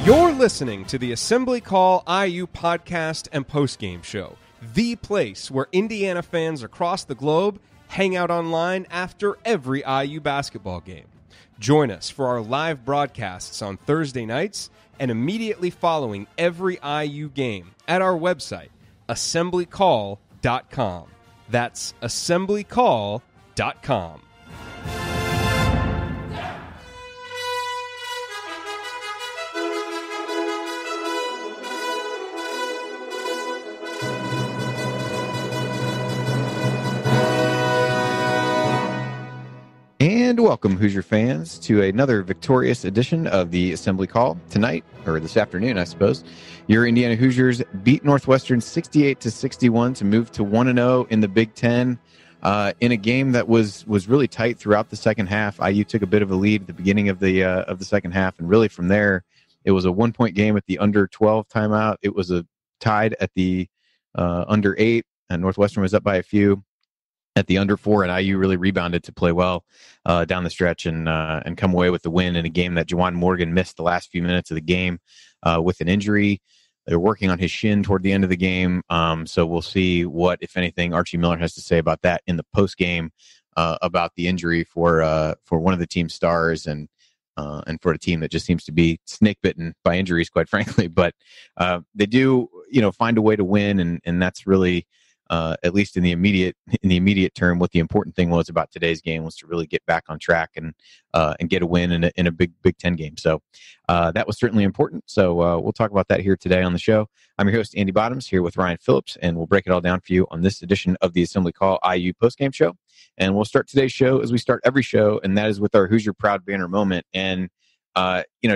You're listening to the Assembly Call IU podcast and postgame show, the place where Indiana fans across the globe hang out online after every IU basketball game. Join us for our live broadcasts on Thursday nights and immediately following every IU game at our website, assemblycall.com. That's assemblycall.com. And welcome, Hoosier fans, to another victorious edition of the Assembly Call. Tonight, or this afternoon, I suppose, your Indiana Hoosiers beat Northwestern 68-61 to move to 1-0 in the Big Ten in a game that was really tight throughout the second half. IU took a bit of a lead at the beginning of the second half, and really from there, it was a 1-point game at the under 12 timeout. It was tied at the under 8, and Northwestern was up by a few at the under 4, and IU really rebounded to play well down the stretch and come away with the win in a game that Juwan Morgan missed the last few minutes of the game with an injury. They were working on his shin toward the end of the game, so we'll see what, if anything, Archie Miller has to say about that in the post game about the injury for one of the team's stars and for a team that just seems to be snake bitten by injuries, quite frankly. But they do, find a way to win, and that's really. At least in the immediate term, what the important thing was about today's game was to really get back on track and get a win in a Big Ten game. So that was certainly important. So we'll talk about that here today on the show. I'm your host, Andy Bottoms, here with Ryan Phillips, and we'll break it all down for you on this edition of the Assembly Call IU postgame show. And we'll start today's show as we start every show, and that is with our Hoosier Proud banner moment. And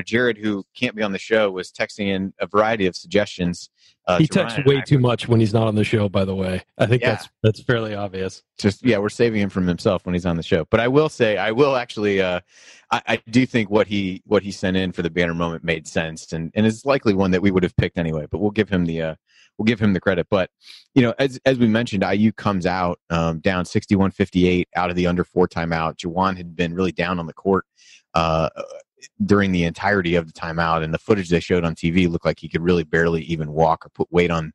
Jared, who can't be on the show, was texting in a variety of suggestions. He texts way too much when he's not on the show, by the way. I think that's fairly obvious. We're saving him from himself when he's on the show. But I will say, I do think what he sent in for the banner moment made sense, and is likely one that we would have picked anyway. But we'll give him the credit. But as we mentioned, IU comes out down 61-58 out of the under 4 timeout. Juwan had been really down on the court during the entirety of the timeout, and the footage they showed on TV looked like he could really barely even walk or put weight on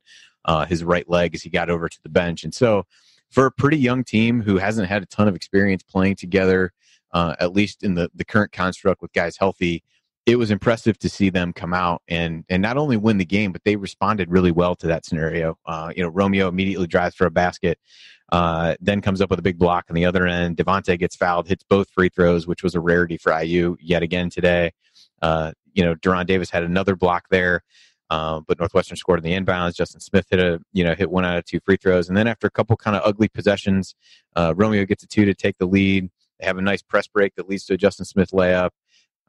his right leg as he got over to the bench. And so for a pretty young team who hasn't had a ton of experience playing together, at least in the current construct with guys healthy, it was impressive to see them come out and not only win the game, but they responded really well to that scenario. Romeo immediately drives for a basket, then comes up with a big block on the other end. Devonte gets fouled, hits both free throws, which was a rarity for IU yet again today. Duran Davis had another block there, but Northwestern scored in the inbounds. Justin Smith hit 1 out of 2 free throws. And then after a couple kind of ugly possessions, Romeo gets a 2 to take the lead. They have a nice press break that leads to a Justin Smith layup.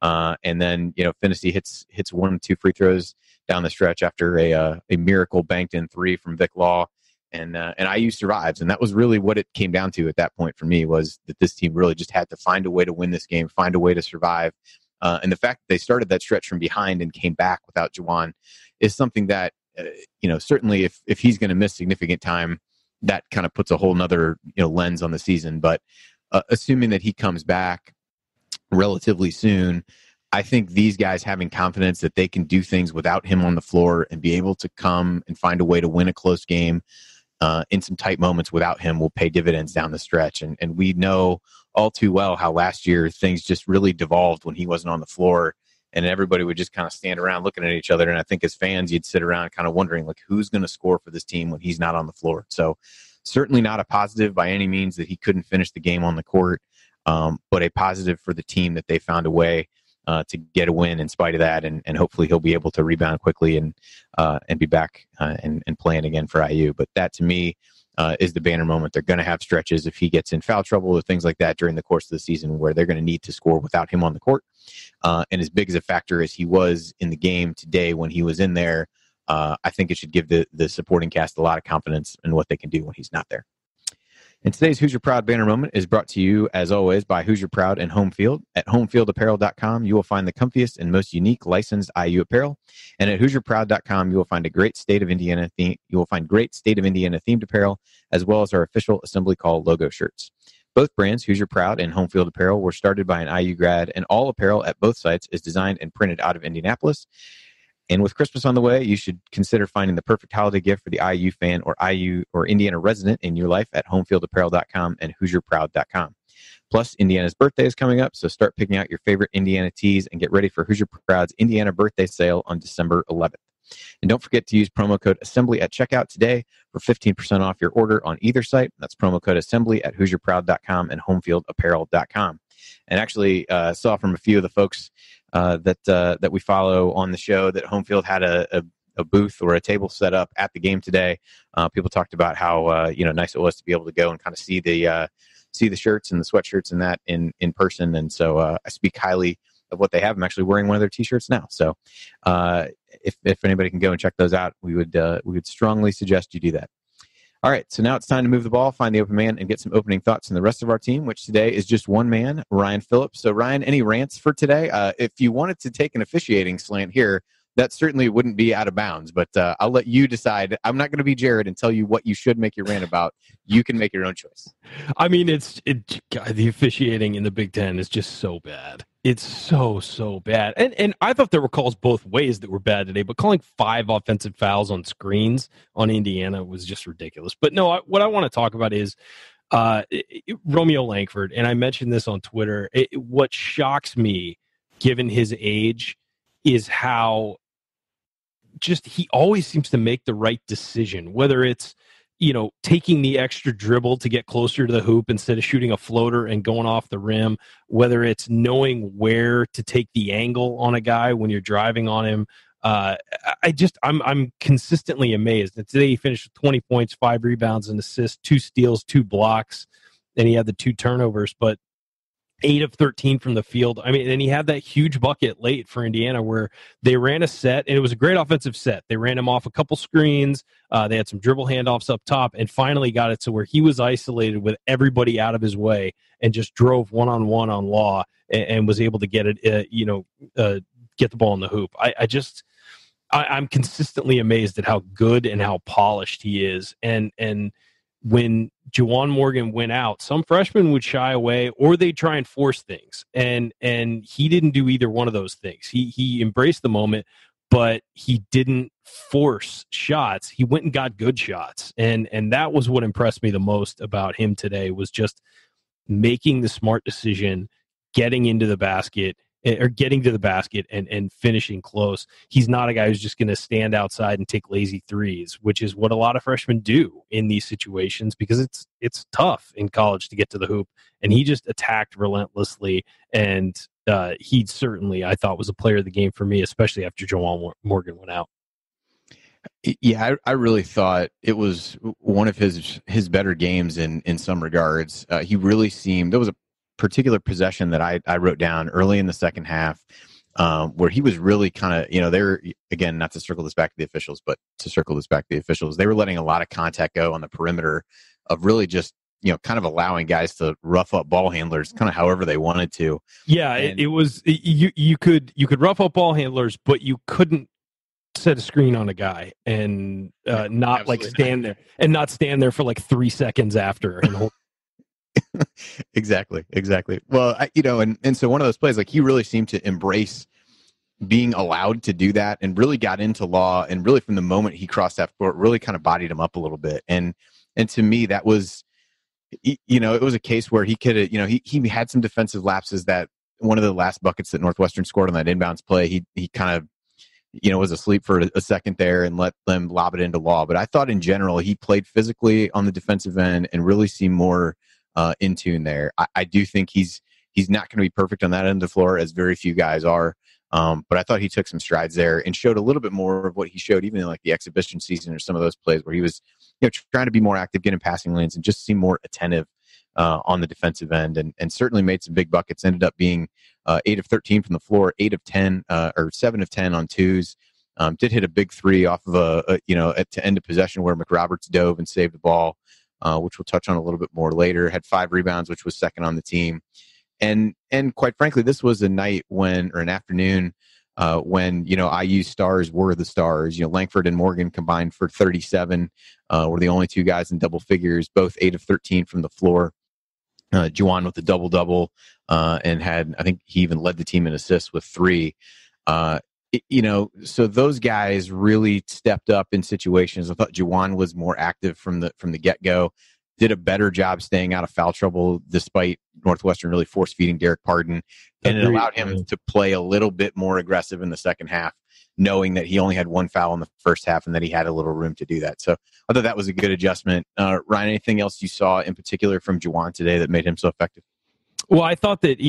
And then, Finney hits 1 2 free throws down the stretch after a miracle banked in 3 from Vic Law. And IU survives. And that was really what it came down to at that point for me, was that this team really just had to find a way to win this game, find a way to survive. And the fact that they started that stretch from behind and came back without Juwan is something that, certainly if he's going to miss significant time, that kind of puts a whole nother, lens on the season. But assuming that he comes back relatively soon, I think these guys having confidence that they can do things without him on the floor and be able to come and find a way to win a close game in some tight moments without him will pay dividends down the stretch. And we know all too well how last year things just really devolved when he wasn't on the floor, and everybody would just kind of stand around looking at each other. And I think as fans, you'd sit around kind of wondering, like, who's going to score for this team when he's not on the floor? So certainly not a positive by any means that he couldn't finish the game on the court, but a positive for the team that they found a way to get a win in spite of that, and hopefully he'll be able to rebound quickly and be back and playing again for IU. But that, to me, is the banner moment. They're going to have stretches if he gets in foul trouble or things like that during the course of the season where they're going to need to score without him on the court. And as big as a factor as he was in the game today when he was in there, I think it should give the supporting cast a lot of confidence in what they can do when he's not there. And today's Hoosier Proud banner moment is brought to you, as always, by Hoosier Proud and Home Field. At homefieldapparel.com, you will find the comfiest and most unique licensed IU apparel. And at HoosierProud.com, you will find great State of Indiana themed apparel, as well as our official Assembly Call logo shirts. Both brands, Hoosier Proud and Home Field Apparel, were started by an IU grad, and all apparel at both sites is designed and printed out of Indianapolis. And with Christmas on the way, you should consider finding the perfect holiday gift for the IU fan or IU or Indiana resident in your life at homefieldapparel.com and HoosierProud.com. Plus, Indiana's birthday is coming up, so start picking out your favorite Indiana tees and get ready for Hoosier Proud's Indiana birthday sale on December 11th. And don't forget to use promo code Assembly at checkout today for 15% off your order on either site. That's promo code Assembly at HoosierProud.com and HomefieldApparel.com. And actually, saw from a few of the folks that we follow on the show that Homefield had a booth or a table set up at the game today. People talked about how nice it was to be able to go and kind of see the shirts and the sweatshirts and that in person. And so I speak highly of what they have. I'm actually wearing one of their t-shirts now. So if anybody can go and check those out, we would strongly suggest you do that. All right, so now it's time to move the ball, find the open man, and get some opening thoughts from the rest of our team, which today is just one man, Ryan Phillips. So, Ryan, any rants for today? If you wanted to take an officiating slant here, that certainly wouldn't be out of bounds, but I'll let you decide. I'm not going to be Jared and tell you what you should make your rant about. You can make your own choice. I mean, God, the officiating in the Big Ten is just so bad. It's so bad. And I thought there were calls both ways that were bad today, but calling 5 offensive fouls on screens on Indiana was just ridiculous. But no, what I want to talk about is Romeo Langford, and I mentioned this on Twitter. What shocks me, given his age, is how just he always seems to make the right decision, whether it's taking the extra dribble to get closer to the hoop instead of shooting a floater and going off the rim, whether it's knowing where to take the angle on a guy when you're driving on him. I'm consistently amazed. And today he finished with 20 points, 5 rebounds and assists, 2 steals, 2 blocks, and he had the 2 turnovers, but 8 of 13 from the field. I mean, and he had that huge bucket late for Indiana where they ran a set, and it was a great offensive set. They ran him off a couple screens. They had some dribble handoffs up top, and finally got it to where he was isolated with everybody out of his way and just drove one-on-one on Law and was able to get it, get the ball in the hoop. I'm consistently amazed at how good and how polished he is. And when Juwan Morgan went out, some freshmen would shy away or they'd try and force things. And he didn't do either one of those things. He embraced the moment, but he didn't force shots. He went and got good shots. And that was what impressed me the most about him today, was just making the smart decision, getting to the basket and finishing close. He's not a guy who's just going to stand outside and take lazy threes, which is what a lot of freshmen do in these situations because it's tough in college to get to the hoop. And he just attacked relentlessly. And he certainly, I thought, was a player of the game for me, especially after Juwan Morgan went out. Yeah, I really thought it was one of his better games in some regards. He really seemed, there was a particular possession that I wrote down early in the second half where he was really kind of, they were, again, not to circle this back to the officials, but to circle this back to the officials, they were letting a lot of contact go on the perimeter of really just, kind of allowing guys to rough up ball handlers kind of however they wanted to. Yeah, it was, you could rough up ball handlers, but you couldn't set a screen on a guy and not like stand there and not stand there for like 3 seconds after and hold. Exactly. Well, and so one of those plays, like he really seemed to embrace being allowed to do that and really got into Law, and really from the moment he crossed that court, really kind of bodied him up a little bit. And to me, that was, it was a case where he could have, he had some defensive lapses. That one of the last buckets that Northwestern scored on that inbounds play, he kind of, was asleep for a second there and let them lob it into Law. But I thought in general, he played physically on the defensive end and really seemed more in tune there. I do think he's not going to be perfect on that end of the floor, as very few guys are. But I thought he took some strides there and showed a little bit more of what he showed even in like the exhibition season or some of those plays where he was, trying to be more active, getting passing lanes, and just seem more attentive on the defensive end, and certainly made some big buckets. Ended up being 8 of 13 from the floor, 8 of 10 or 7 of 10 on twos. Did hit a big 3 off of to end a possession where McRoberts dove and saved the ball. Which we'll touch on a little bit more later. Had 5 rebounds, which was second on the team. And quite frankly, this was a night an afternoon when, IU stars were the stars. Langford and Morgan combined for 37, were the only 2 guys in double figures, both 8 of 13 from the floor. Juwan with the double-double and I think he even led the team in assists with 3. So those guys really stepped up in situations. I thought Juwan was more active from the get-go, did a better job staying out of foul trouble despite Northwestern really force-feeding Derek Pardon, and it allowed him to play a little bit more aggressive in the second half, knowing that he only had one foul in the first half and that he had a little room to do that. So I thought that was a good adjustment. Ryan, anything else you saw in particular from Juwan today that made him so effective? Well, I thought that,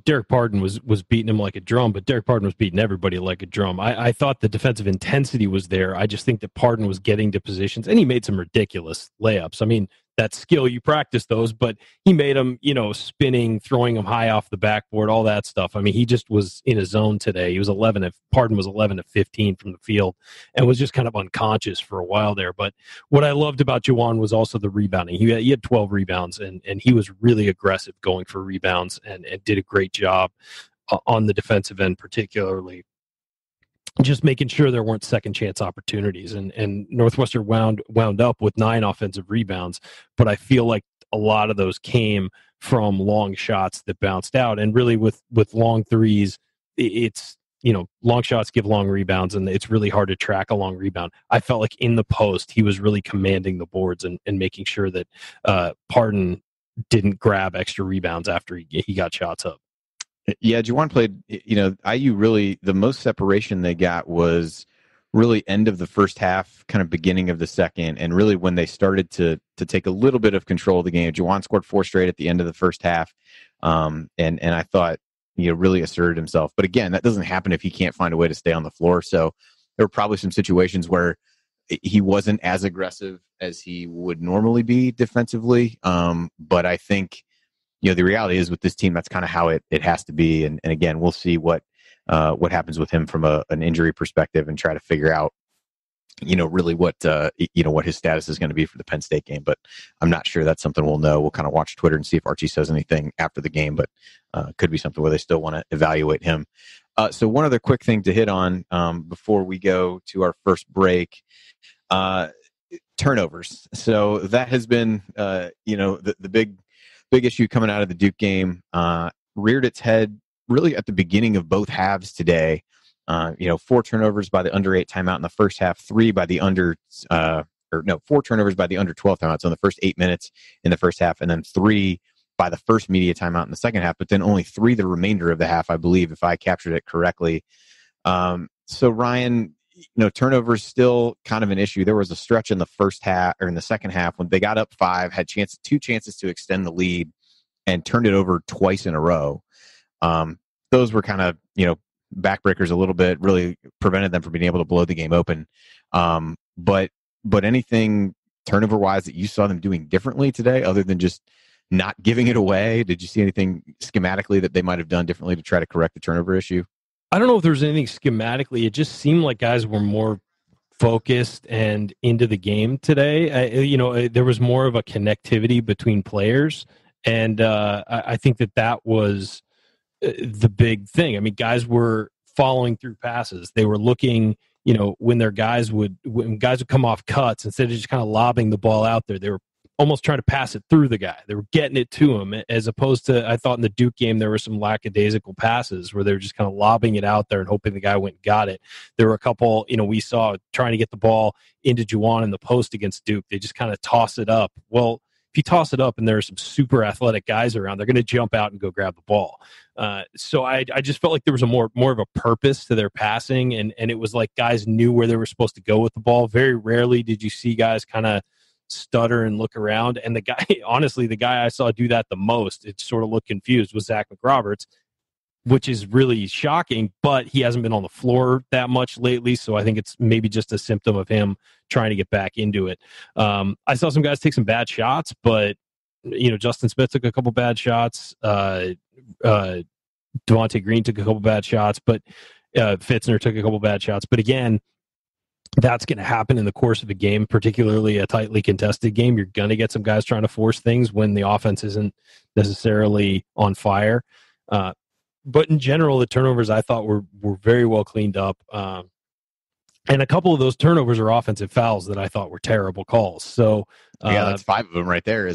Derek Pardon was beating him like a drum, but Derek Pardon was beating everybody like a drum. I thought the defensive intensity was there. I just think that Pardon was getting to positions, and he made some ridiculous layups. I mean, that skill, you practice those, but he made them, spinning, throwing them high off the backboard, all that stuff. I mean, he just was in his zone today. He was Pardon was 11 of 15 from the field and was just kind of unconscious for a while there. But what I loved about Juwan was also the rebounding. He had 12 rebounds, and he was really aggressive going for rebounds and did a great job on the defensive end, particularly just making sure there weren't second chance opportunities. And Northwestern wound up with 9 offensive rebounds, but I feel like a lot of those came from long shots that bounced out. And really with long threes, it's, long shots give long rebounds, and it's really hard to track a long rebound. I felt like in the post, he was really commanding the boards and making sure that Pardon didn't grab extra rebounds after he got shots up. Yeah, Juwan played, IU really, the most separation they got was really end of the first half, kind of beginning of the second, and really when they started to take a little bit of control of the game. Juwan scored 4 straight at the end of the first half, and I thought, really asserted himself. But again, that doesn't happen if he can't find a way to stay on the floor. So there were probably some situations where he wasn't as aggressive as he would normally be defensively, but I think the reality is with this team, that's kind of how it has to be. And again, we'll see what happens with him from an injury perspective and try to figure out, really what his status is going to be for the Penn State game. But I'm not sure that's something we'll know. We'll kind of watch Twitter and see if Archie says anything after the game, but could be something where they still want to evaluate him. So one other quick thing to hit on before we go to our first break, turnovers. So that has been, the big issue coming out of the Duke game, reared its head really at the beginning of both halves today. 4 turnovers by the under 8 timeout in the first half, 4 turnovers by the under 12 timeouts in the first 8 minutes in the first half, and then 3 by the first media timeout in the second half, but then only 3 the remainder of the half, I believe, if I captured it correctly. So Ryan, turnovers still kind of an issue. There was a stretch in the first half or in the second half when they got up 5, had 2 chances to extend the lead and turned it over twice in a row. Those were kind of, backbreakers a little bit, really prevented them from being able to blow the game open. But anything turnover wise that you saw them doing differently today, other than just not giving it away? Did you see anything schematically that they might have done differently to try to correct the turnover issue? I don't know if there was anything schematically. It just seemed like guys were more focused and into the game today. There was more of a connectivity between players, and I think that was the big thing. I mean, guys were following through passes. They were looking, when guys would come off cuts, instead of just kind of lobbing the ball out there, they were almost trying to pass it through the guy. They were getting it to him, as opposed to, I thought in the Duke game, there were some lackadaisical passes where they were just kind of lobbing it out there and hoping the guy went and got it. There were a couple, we saw trying to get the ball into Juwan in the post against Duke. They just kind of toss it up. Well, if you toss it up and there are some super athletic guys around, they're going to jump out and go grab the ball. So I just felt like there was a more of a purpose to their passing, and it was like guys knew where they were supposed to go with the ball. Very rarely did you see guys kind of stutter and look around. And the guy I saw do that the most, it sort of looked confused, was Zach McRoberts, which is really shocking, but he hasn't been on the floor that much lately. So I think it's maybe just a symptom of him trying to get back into it. I saw some guys take some bad shots, but Justin Smith took a couple bad shots. Devonte Green took a couple bad shots, but Fitzner took a couple bad shots. But again, that's going to happen in the course of a game, particularly a tightly contested game. You're going to get some guys trying to force things when the offense isn't necessarily on fire. But in general, the turnovers I thought were very well cleaned up. And a couple of those turnovers are offensive fouls that I thought were terrible calls. So yeah, that's 5 of them right there.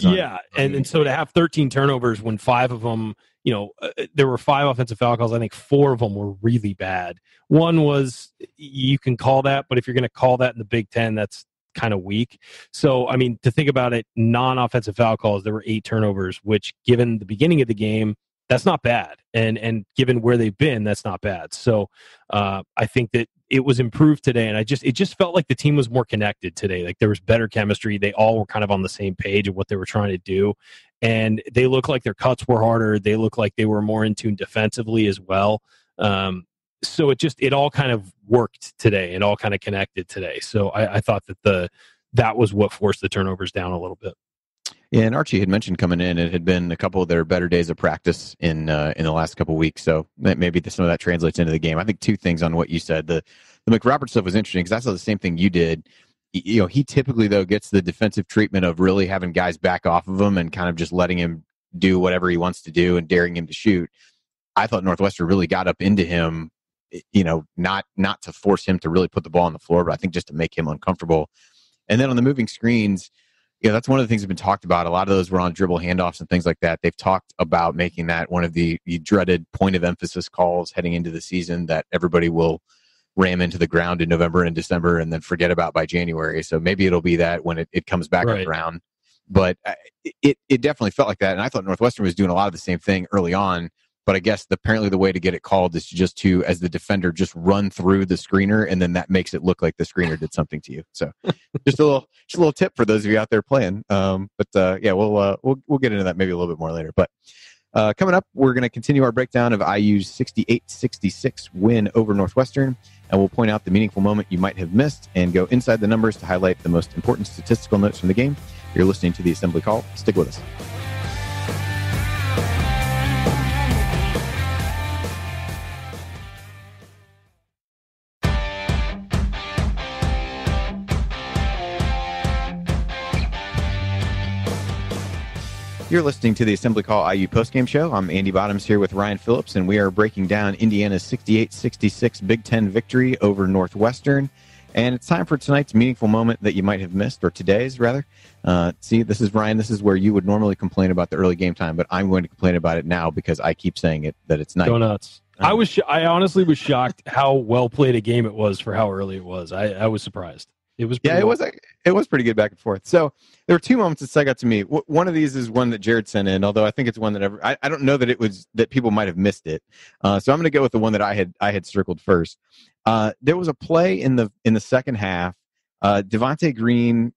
And so to have 13 turnovers when 5 of them, there were 5 offensive foul calls. I think 4 of them were really bad. One was, you can call that, but if you're going to call that in the Big Ten, that's kind of weak. So, I mean, to think about it, non-offensive foul calls, there were 8 turnovers, which given the beginning of the game, that's not bad. And given where they've been, that's not bad. So I think that it was improved today. And it just felt like the team was more connected today. Like there was better chemistry. They all were kind of on the same page of what they were trying to do. And they looked like their cuts were harder. They looked like they were more in tune defensively as well. So it all kind of worked today and all kind of connected today. So I thought that was what forced the turnovers down a little bit. Yeah, and Archie had mentioned coming in, it had been a couple of their better days of practice in the last couple of weeks. So maybe some of that translates into the game. I think 2 things on what you said. The McRoberts stuff was interesting because I saw the same thing you did. He typically, though, gets the defensive treatment of really having guys back off of him and kind of just letting him do whatever he wants to do and daring him to shoot. I thought Northwestern really got up into him, not to force him to really put the ball on the floor, but I think just to make him uncomfortable. And then on the moving screens, that's one of the things that have been talked about. A lot of those were on dribble handoffs and things like that. They've talked about making that one of the dreaded point of emphasis calls heading into the season that everybody will ram into the ground in November and December and then forget about by January. So maybe it'll be that when it comes back up around. But it definitely felt like that. And I thought Northwestern was doing a lot of the same thing early on. But I guess apparently the way to get it called is just to, as the defender, just run through the screener, and then that makes it look like the screener did something to you. So, just a little tip for those of you out there playing. We'll get into that maybe a little bit more later. But coming up, we're going to continue our breakdown of IU's 68-66 win over Northwestern, and we'll point out the meaningful moment you might have missed and go inside the numbers to highlight the most important statistical notes from the game. You're listening to the Assembly Call. Stick with us. You're listening to the Assembly Call IU postgame show. I'm Andy Bottoms here with Ryan Phillips, and we are breaking down Indiana's 68-66 Big Ten victory over Northwestern. And it's time for tonight's meaningful moment that you might have missed, or today's, rather. See, this is Ryan. This is where you would normally complain about the early game time, but I'm going to complain about it now because I keep saying it, that it's night. Go nuts. I honestly was shocked how well played a game it was for how early it was. I was surprised. It was it was pretty good back and forth. So there were 2 moments that stuck out to me. One of these is one that Jared sent in, although I think it's one that I don't know that it was that people might have missed it. So I'm going to go with the one that I had circled first. There was a play in the second half. Devonte Green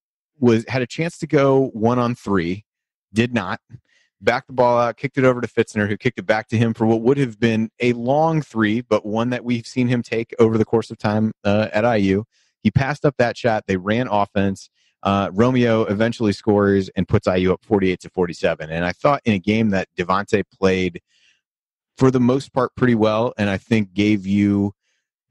had a chance to go 1-on-3, did not. Backed the ball out, kicked it over to Fitzner, who kicked it back to him for what would have been a long 3, but one that we've seen him take over the course of time at IU. He passed up that shot. They ran offense. Romeo eventually scores and puts IU up 48-47. And I thought in a game that Devonte played for the most part pretty well, and I think gave you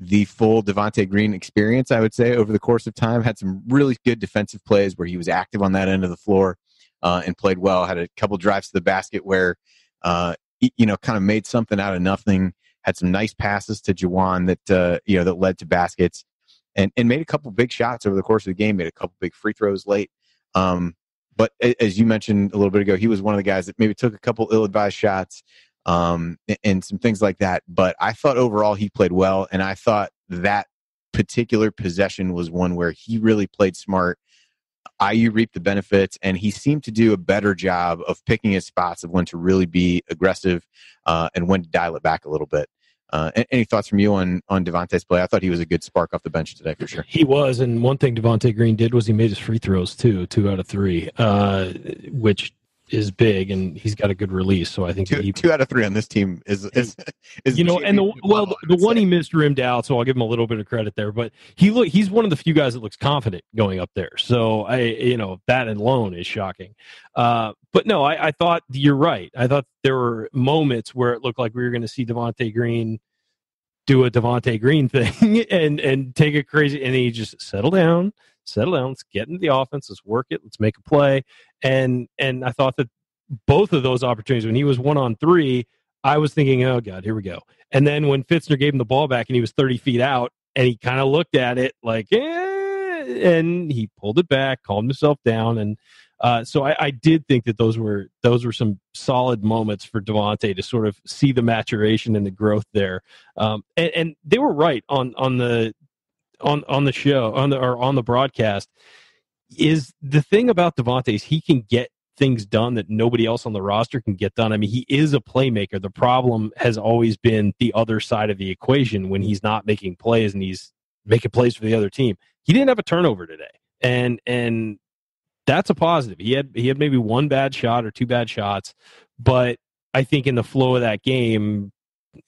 the full Devonte Green experience, I would say, over the course of time. Had some really good defensive plays where he was active on that end of the floor and played well. Had a couple drives to the basket where, kind of made something out of nothing. Had some nice passes to Juwan that led to baskets. And made a couple big shots over the course of the game, made a couple big free throws late. But as you mentioned a little bit ago, he was one of the guys that maybe took a couple ill-advised shots and some things like that. But I thought overall he played well, and I thought that particular possession was one where he really played smart. IU reaped the benefits, and he seemed to do a better job of picking his spots of when to really be aggressive and when to dial it back a little bit. Any thoughts from you on Devonte's play? I thought he was a good spark off the bench today for sure. He was, and one thing Devonte Green did was he made his free throws too, 2 out of 3, which is big, and he's got a good release. So I think 2 out of 3 on this team is and the one he missed rimmed out, so I'll give him a little bit of credit there. But he's one of the few guys that looks confident going up there. So that alone is shocking. But no, I thought you're right. I thought there were moments where it looked like we were going to see Devonte Green do a Devonte Green thing and take a crazy, and he just settle down. Let's get into the offense. Let's work it. Let's make a play. And I thought that both of those opportunities, when he was 1-on-3, I was thinking, oh God, here we go. And then when Fitzner gave him the ball back and he was 30 feet out and he kind of looked at it like, and he pulled it back, calmed himself down, and so I did think that those were some solid moments for Devonte to sort of see the maturation and the growth there, and they were right on the show on the broadcast. Is the thing about Devonte is he can get things done that nobody else on the roster can get done. I mean, he is a playmaker. The problem has always been the other side of the equation when he's not making plays and he's making plays for the other team. He didn't have a turnover today, and that's a positive. He had maybe one bad shot or two bad shots, but I think in the flow of that game,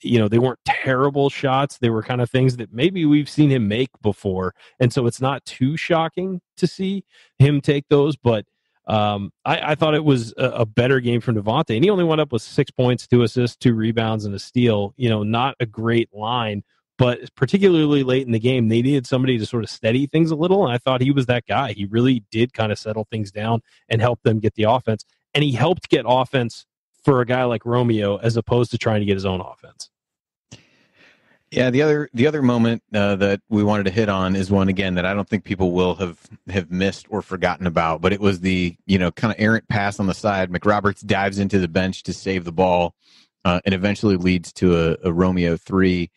they weren't terrible shots. They were kind of things that maybe we've seen him make before, and so it's not too shocking to see him take those, but I thought it was a better game from Devonte, and he only went up with 6 points, 2 assists, 2 rebounds, and a steal. Not a great line, but particularly late in the game, they needed somebody to sort of steady things a little, and I thought he was that guy. He really did kind of settle things down and help them get the offense, and he helped get offense for a guy like Romeo as opposed to trying to get his own offense. Yeah, the other moment that we wanted to hit on is one, again, that I don't think people will have missed or forgotten about, but it was the kind of errant pass on the side. McRoberts dives into the bench to save the ball and eventually leads to a Romeo 3.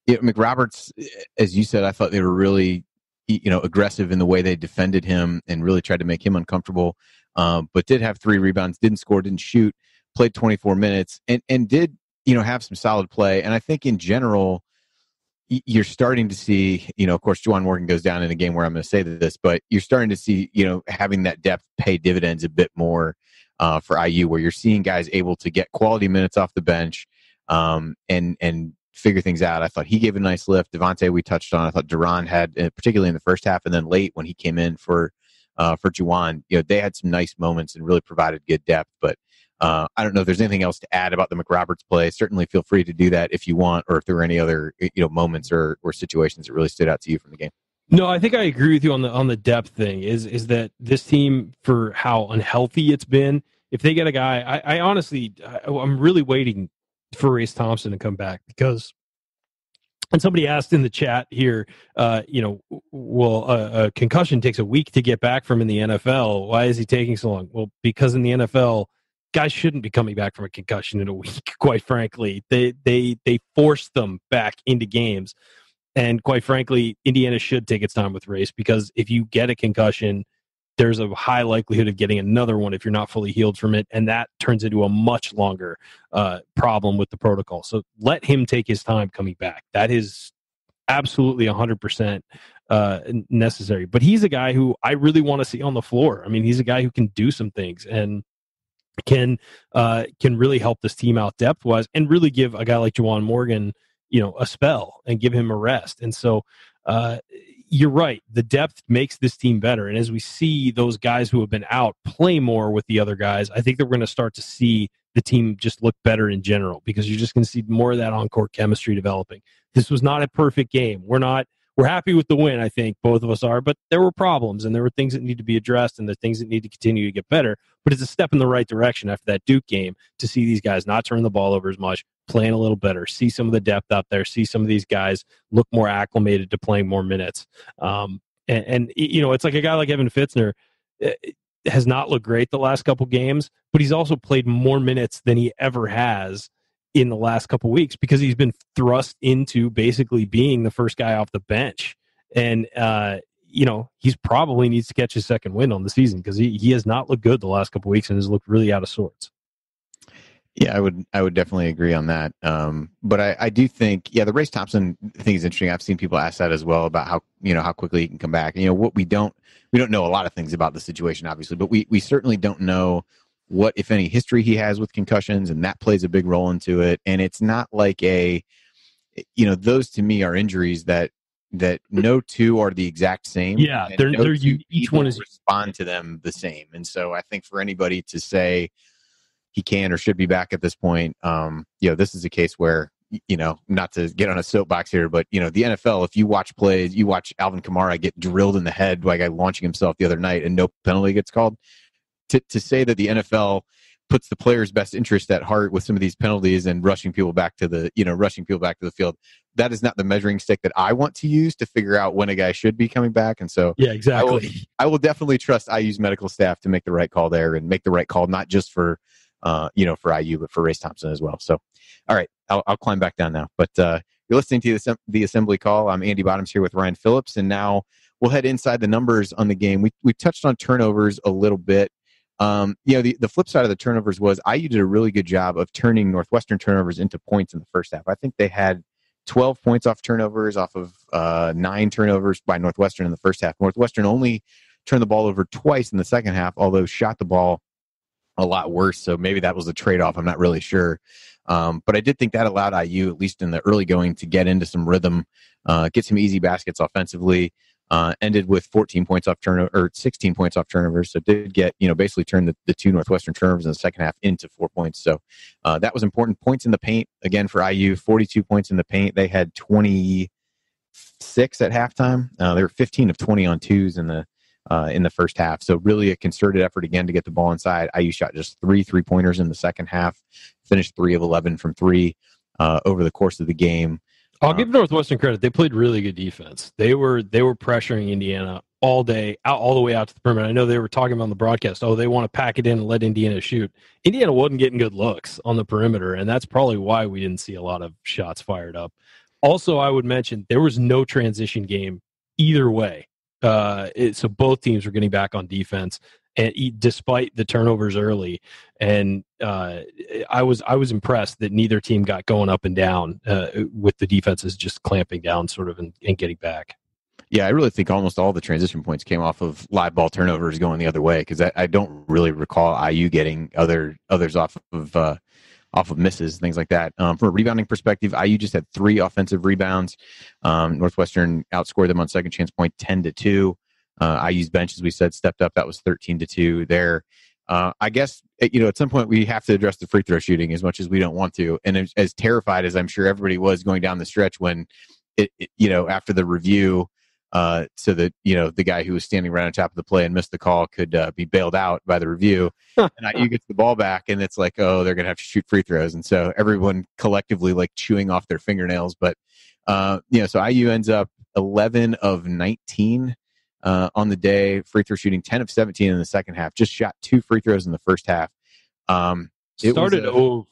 McRoberts, as you said, I thought they were really aggressive in the way they defended him and really tried to make him uncomfortable, but did have 3 rebounds, didn't score, didn't shoot, played 24 minutes, and did have some solid play. And I think in general, you're starting to see, of course, Juwan Morgan goes down in a game where I'm going to say this, but you're starting to see, having that depth pay dividends a bit more for IU, where you're seeing guys able to get quality minutes off the bench and figure things out. I thought he gave a nice lift. Devonte, we touched on. I thought Duran had, particularly in the first half, and then late when he came in for Juwan, they had some nice moments and really provided good depth. But I don't know if there's anything else to add about the McRoberts play. Certainly feel free to do that if you want, or if there were any other moments or situations that really stood out to you from the game. No, I think I agree with you on the depth thing. Is that this team, for how unhealthy it's been, if they get a guy, I honestly, I'm really waiting for Race Thompson to come back, because, and somebody asked in the chat here, well, a concussion takes a week to get back from in the NFL. Why is he taking so long? Well, because in the NFL, guys shouldn't be coming back from a concussion in a week, quite frankly. They force them back into games. And quite frankly, Indiana should take its time with Race, because if you get a concussion, there's a high likelihood of getting another one if you're not fully healed from it, and that turns into a much longer problem with the protocol. So let him take his time coming back. That is absolutely 100% necessary. But he's a guy who I really want to see on the floor. I mean, he's a guy who can do some things and can really help this team out depth-wise, and really give a guy like Juwan Morgan, a spell and give him a rest. And so you're right. The depth makes this team better. And as we see those guys who have been out play more with the other guys, I think that we're going to start to see the team just look better in general, because you're just going to see more of that on-court chemistry developing. This was not a perfect game. We're happy with the win, I think both of us are, but there were problems and there were things that need to be addressed and the things that need to continue to get better. But it's a step in the right direction after that Duke game to see these guys not turn the ball over as much, playing a little better, see some of the depth out there, see some of these guys look more acclimated to playing more minutes. It's like a guy like Evan Fitzner has not looked great the last couple games, but he's also played more minutes than he ever has in the last couple weeks, because he's been thrust into basically being the first guy off the bench. And, he's probably needs to catch his second win on the season, because he has not looked good the last couple weeks and has looked really out of sorts. Yeah, I would definitely agree on that. But I do think, the Race Thompson thing is interesting. I've seen people ask that as well, about how quickly he can come back. What we don't know a lot of things about the situation, obviously, but we certainly don't know what, if any, history he has with concussions, and that plays a big role into it. And it's not like those to me are injuries that no two are the exact same. Yeah, each one is respond to them the same. And so I think for anybody to say he can or should be back at this point, this is a case where, not to get on a soapbox here, but the NFL, if you watch plays, you watch Alvin Kamara get drilled in the head by a guy launching himself the other night and no penalty gets called. To say that the NFL puts the player's best interest at heart with some of these penalties and rushing people back to the field. That is not the measuring stick that I want to use to figure out when a guy should be coming back. And so yeah, exactly. I will definitely trust IU's medical staff to make the right call there and make the right call, not just for for IU, but for Race Thompson as well. So, all right, I'll climb back down now. But you're listening to the Assembly Call. I'm Andy Bottoms here with Ryan Phillips, and now we'll head inside the numbers on the game. We touched on turnovers a little bit. The flip side of the turnovers was IU did a really good job of turning Northwestern turnovers into points in the first half. I think they had 12 points off turnovers, off of 9 turnovers by Northwestern in the first half. Northwestern only turned the ball over twice in the second half, although shot the ball a lot worse. So maybe that was a trade-off. I'm not really sure. But I did think that allowed IU, at least in the early going, to get into some rhythm, get some easy baskets offensively. Ended with 14 points off turnover, or 16 points off turnovers. So did get, basically turn the 2 Northwestern turnovers in the second half into 4 points. So that was important. Points in the paint, again, for IU, 42 points in the paint. They had 26 at halftime. They were 15 of 20 on twos in the first half. So really a concerted effort again to get the ball inside. IU shot just 3 3-pointers in the second half, finished 3 of 11 from 3 over the course of the game. I'll give Northwestern credit. They played really good defense. They were pressuring Indiana all day, all the way out to the perimeter. I know they were talking about on the broadcast, they want to pack it in and let Indiana shoot. Indiana wasn't getting good looks on the perimeter, and that's probably why we didn't see a lot of shots fired up. Also, I would mention there was no transition game either way. So both teams were getting back on defense, and despite the turnovers early, and I was impressed that neither team got going up and down with the defenses just clamping down sort of and getting back. Yeah, I really think almost all the transition points came off of live ball turnovers going the other way, because I don't really recall IU getting others off of misses, things like that. From a rebounding perspective, IU just had 3 offensive rebounds. Northwestern outscored them on second chance point 10-2. IU's bench, as we said, stepped up. That was 13-2 there. I guess, at some point we have to address the free throw shooting, as much as we don't want to. And as terrified as I'm sure everybody was going down the stretch when after the review, so that, the guy who was standing right on top of the play and missed the call could be bailed out by the review. And IU gets the ball back, and it's like, they're going to have to shoot free throws. And so everyone collectively chewing off their fingernails. But, so IU ends up 11 of 19 on the day, free throw shooting 10 of 17 in the second half, just shot 2 free throws in the first half. Started or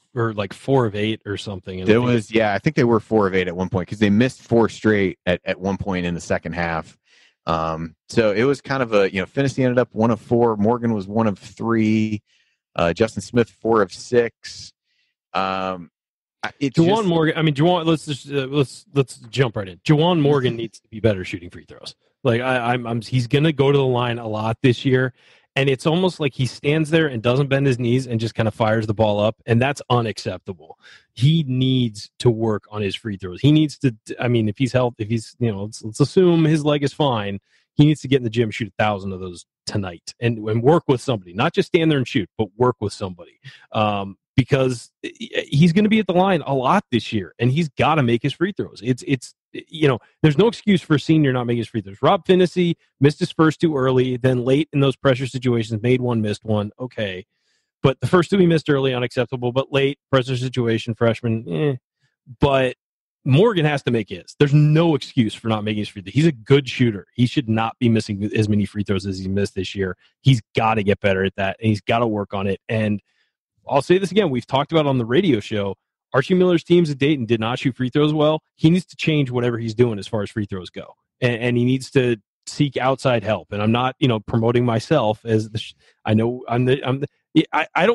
4 of 8 or something. I think they were 4 of 8 at one point, because they missed 4 straight at one point in the second half. So it was kind of Finney ended up 1 of 4. Morgan was 1 of 3. Justin Smith 4 of 6. Juwan Morgan. I mean, Juwan. Let's jump right in. Juwan Morgan needs to be better shooting free throws. He's going to go to the line a lot this year, and it's almost like he stands there and doesn't bend his knees and just kind of fires the ball up, and that's unacceptable. He needs to work on his free throws. He needs to. I mean, if he's healthy, let's assume his leg is fine. He needs to get in the gym, shoot 1,000 of those tonight, and work with somebody. Not just stand there and shoot, but work with somebody. Because he's going to be at the line a lot this year, and he's got to make his free throws. There's no excuse for a senior not making his free throws. Rob Finney missed his first 2 early, then late in those pressure situations, made 1, missed 1. Okay. But the first 2 he missed early, unacceptable, but late, pressure situation, freshman, But Morgan has to make his. There's no excuse for not making his free throws. He's a good shooter. He should not be missing as many free throws as he missed this year. He's got to get better at that, and he's got to work on it. And I'll say this again. We've talked about on the radio show, Archie Miller's teams at Dayton did not shoot free throws well. He needs to change whatever he's doing as far as free throws go. And he needs to seek outside help. And I'm not, promoting myself as I don't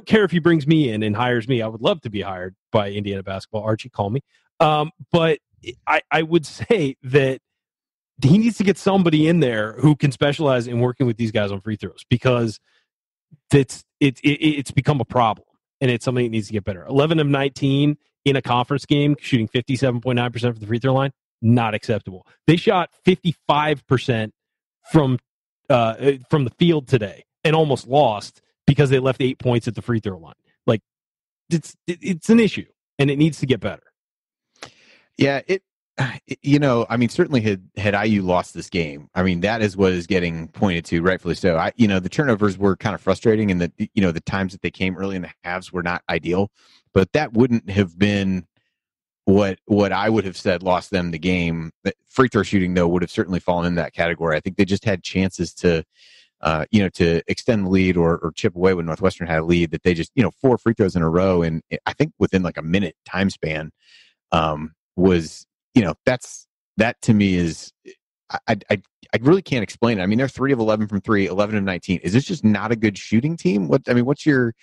care if he brings me in and hires me. I would love to be hired by Indiana basketball. Archie, call me. But I would say that he needs to get somebody in there who can specialize in working with these guys on free throws, because it's become a problem. And it's something that needs to get better. 11 of 19 in a conference game, shooting 57.9% from the free throw line, not acceptable. They shot 55% from the field today and almost lost because they left 8 points at the free throw line. It's an issue, and it needs to get better. Yeah, I mean, certainly had IU lost this game, I mean, that is what is getting pointed to, rightfully so. The turnovers were kind of frustrating, and the times that they came early in the halves were not ideal, but that wouldn't have been what I would have said lost them the game. Free throw shooting, though, would have certainly fallen in that category. I think they just had chances to extend the lead or chip away when Northwestern had a lead, that they just, 4 free throws in a row, and I think within like a minute time span, was, that to me is, I really can't explain it. I mean, they're 3 of 11 from 3, 11 of 19. Is this just not a good shooting team? What's your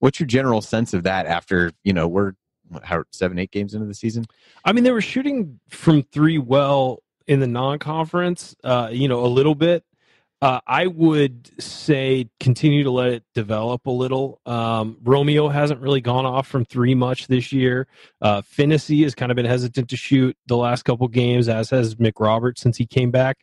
general sense of that after, we're 7-8 games into the season? I mean, they were shooting from 3 well in the non-conference, a little bit. I would say continue to let it develop a little. Romeo hasn't really gone off from 3 much this year. Finney has kind of been hesitant to shoot the last couple games, as has McRoberts since he came back.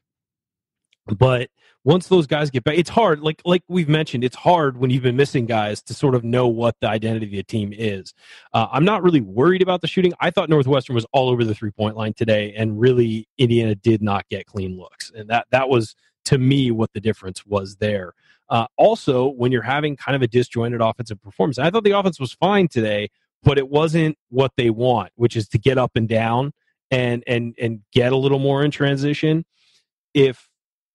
But once those guys get back, it's hard. Like we've mentioned, it's hard when you've been missing guys to sort of know what the identity of the team is. I'm not really worried about the shooting. I thought Northwestern was all over the 3-point line today, and really Indiana did not get clean looks. And that was, to me, what the difference was there. Also, when you're having kind of a disjointed offensive performance, I thought the offense was fine today, but it wasn't what they want, which is to get up and down and get a little more in transition. If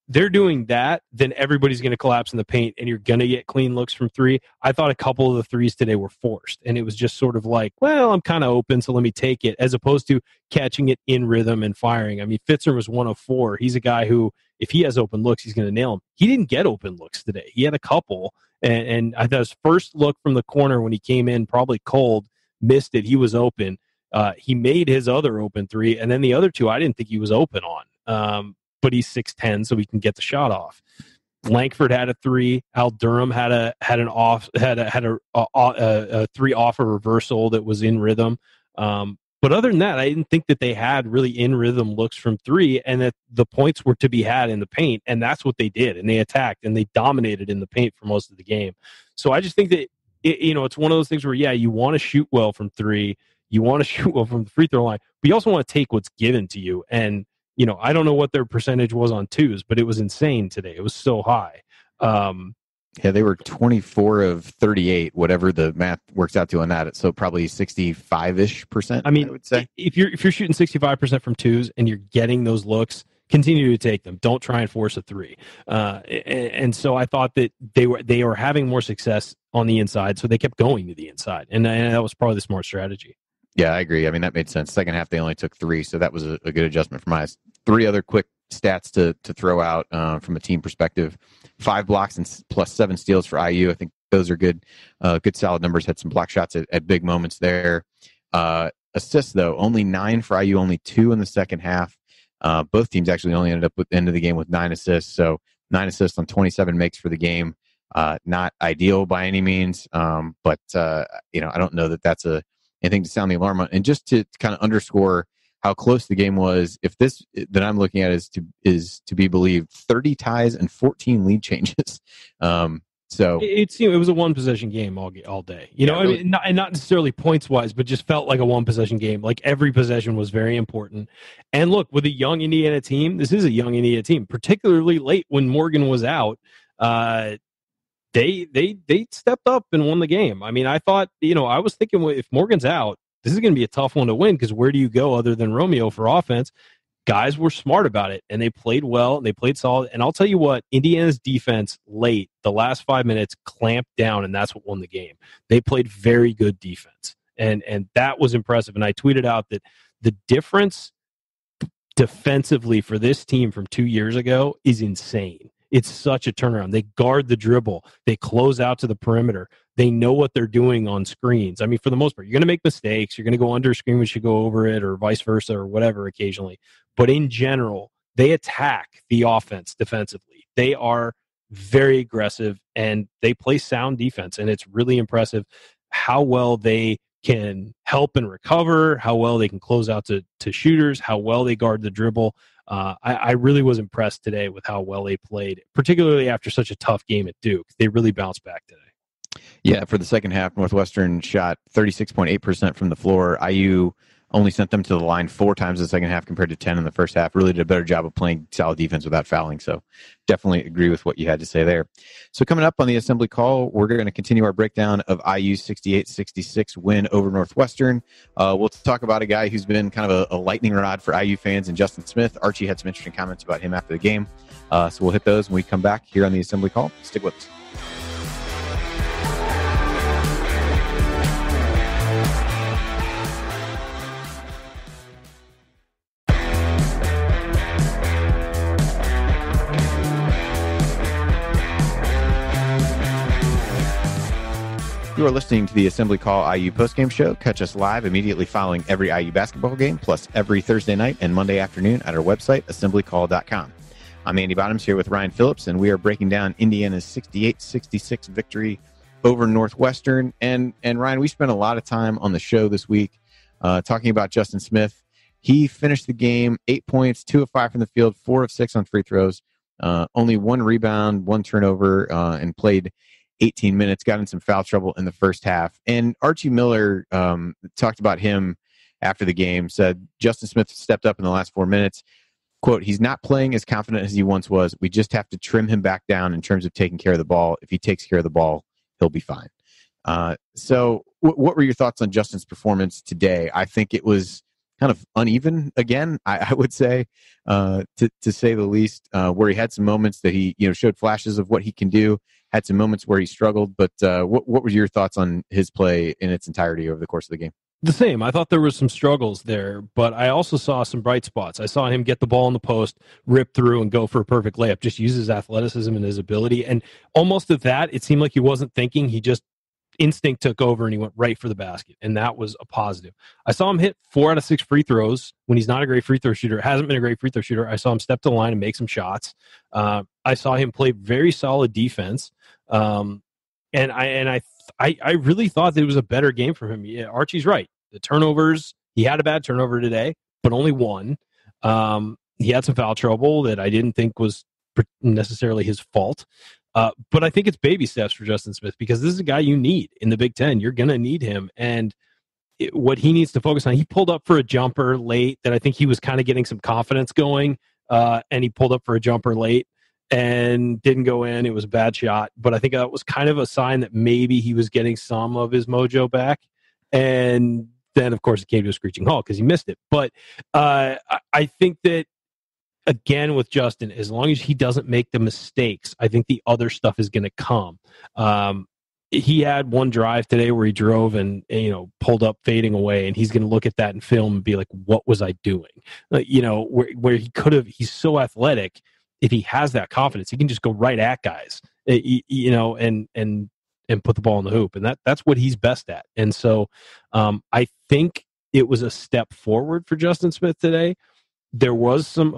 they're doing that, then everybody's going to collapse in the paint and you're going to get clean looks from 3. I thought a couple of the threes today were forced, and it was just sort of like, well, I'm kind of open, so let me take it, as opposed to catching it in rhythm and firing. I mean, Fitzer was 1 of 4. He's a guy who, if he has open looks, he's going to nail them. He didn't get open looks today. He had a couple, and I thought his first look from the corner when he came in, probably cold, missed it. He was open. He made his other open 3, and then the other 2 I didn't think he was open on. But he's 6'10", so he can get the shot off. Lankford had a 3. Al Durham had a 3 off a reversal that was in rhythm. But other than that, I didn't think that they had really in rhythm looks from 3, and that the points were to be had in the paint, and that's what they did. And they attacked and they dominated in the paint for most of the game. So I just think that it's one of those things where, yeah, you want to shoot well from 3, you want to shoot well from the free throw line, but you also want to take what's given to you. And I don't know what their percentage was on 2s, but it was insane today. It was so high. Yeah, they were 24 of 38, whatever the math works out to on that. So probably 65-ish%. I mean, I would say if you're shooting 65% from 2s and you're getting those looks, continue to take them. Don't try and force a 3. And so I thought that they were having more success on the inside, so they kept going to the inside, and that was probably the smart strategy. Yeah, I agree. I mean, that made sense. Second half, they only took 3, so that was a good adjustment for my eyes. 3 other quick stats to throw out from a team perspective: 5 blocks and plus 7 steals for IU. I think those are good solid numbers. Had some block shots at big moments there. Assists, though, only 9 for IU, only 2 in the second half. Both teams actually only ended up with the end of the game with 9 assists. So 9 assists on 27 makes for the game. Not ideal by any means, but I don't know that that's anything to sound the alarm on. And just to kind of underscore how close the game was, if this that I'm looking at is to be believed, 30 ties and 14 lead changes. So it was a 1-possession game all day. Really, not necessarily points wise, but just felt like a 1-possession game. Like every possession was very important. And look, with a young Indiana team, this is a young Indiana team, particularly late when Morgan was out. They stepped up and won the game. I mean, I thought, I was thinking, if Morgan's out, this is going to be a tough one to win, because where do you go other than Romeo for offense? Guys were smart about it, and they played well, and they played solid. And I'll tell you what, Indiana's defense late, the last 5 minutes, clamped down, and that's what won the game. They played very good defense, and that was impressive. And I tweeted out that the difference defensively for this team from 2 years ago is insane. It's such a turnaround. They guard the dribble. They close out to the perimeter. They know what they're doing on screens. I mean, for the most part, you're going to make mistakes. You're going to go under a screen when you go over it, or vice versa, or whatever occasionally. But in general, they attack the offense defensively. They are very aggressive, and they play sound defense. And it's really impressive how well they can help and recover, how well they can close out to shooters, how well they guard the dribble. I really was impressed today with how well they played, particularly after such a tough game at Duke. They really bounced back today. Yeah, for the second half, Northwestern shot 36.8% from the floor. IU only sent them to the line 4 times in the second half compared to 10 in the first half. Really did a better job of playing solid defense without fouling. So definitely agree with what you had to say there. So coming up on the assembly call, we're going to continue our breakdown of IU's 68-66 win over Northwestern. We'll talk about a guy who's been kind of a lightning rod for IU fans, and Justin Smith. Archie had some interesting comments about him after the game. So we'll hit those when we come back here on the assembly call. Stick with us. You are listening to the Assembly Call IU postgame show. Catch us live immediately following every IU basketball game, plus every Thursday night and Monday afternoon at our website, assemblycall.com. I'm Andy Bottoms here with Ryan Phillips, and we are breaking down Indiana's 68-66 victory over Northwestern. And Ryan, we spent a lot of time on the show this week talking about Justin Smith. He finished the game 8 points, 2 of 5 from the field, 4 of 6 on free throws, only 1 rebound, 1 turnover, and played 18 minutes, got in some foul trouble in the first half. And Archie Miller talked about him after the game, said Justin Smith stepped up in the last 4 minutes. Quote, he's not playing as confident as he once was. We just have to trim him back down in terms of taking care of the ball. If he takes care of the ball, he'll be fine. So what were your thoughts on Justin's performance today? I think it was kind of uneven again, I would say, to say the least, where he had some moments that he showed flashes of what he can do, had some moments where he struggled. But what were your thoughts on his play in its entirety over the course of the game? The same. I thought there was some struggles there, but I also saw some bright spots. I saw him get the ball in the post, rip through, and go for a perfect layup. Just use his athleticism and his ability. And almost at that, it seemed like he wasn't thinking. He just instinct took over and he went right for the basket, and that was a positive. I saw him hit 4 out of 6 free throws when he's not a great free throw shooter. Hasn't been a great free throw shooter. I saw him step to the line and make some shots. I saw him play very solid defense, and I really thought that it was a better game for him. Yeah, Archie's right. The turnovers, he had a bad turnover today, but only 1. He had some foul trouble that I didn't think was necessarily his fault. But I think it's baby steps for Justin Smith, because this is a guy you need in the Big Ten. You're going to need him. And what he needs to focus on, he pulled up for a jumper late that I think he was kind of getting some confidence going. And he pulled up for a jumper late and didn't go in. It was a bad shot. But I think that was kind of a sign that maybe he was getting some of his mojo back. And then, of course, it came to a screeching halt because he missed it. But I think that, again, with Justin, as long as he doesn't make the mistakes, I think the other stuff is going to come. He had one drive today where he drove and pulled up fading away, and he's going to look at that in film and be like, what was I doing? Where he could have, he's so athletic. If he has that confidence, he can just go right at guys, and put the ball in the hoop. And that's what he's best at. And so I think it was a step forward for Justin Smith today. There was some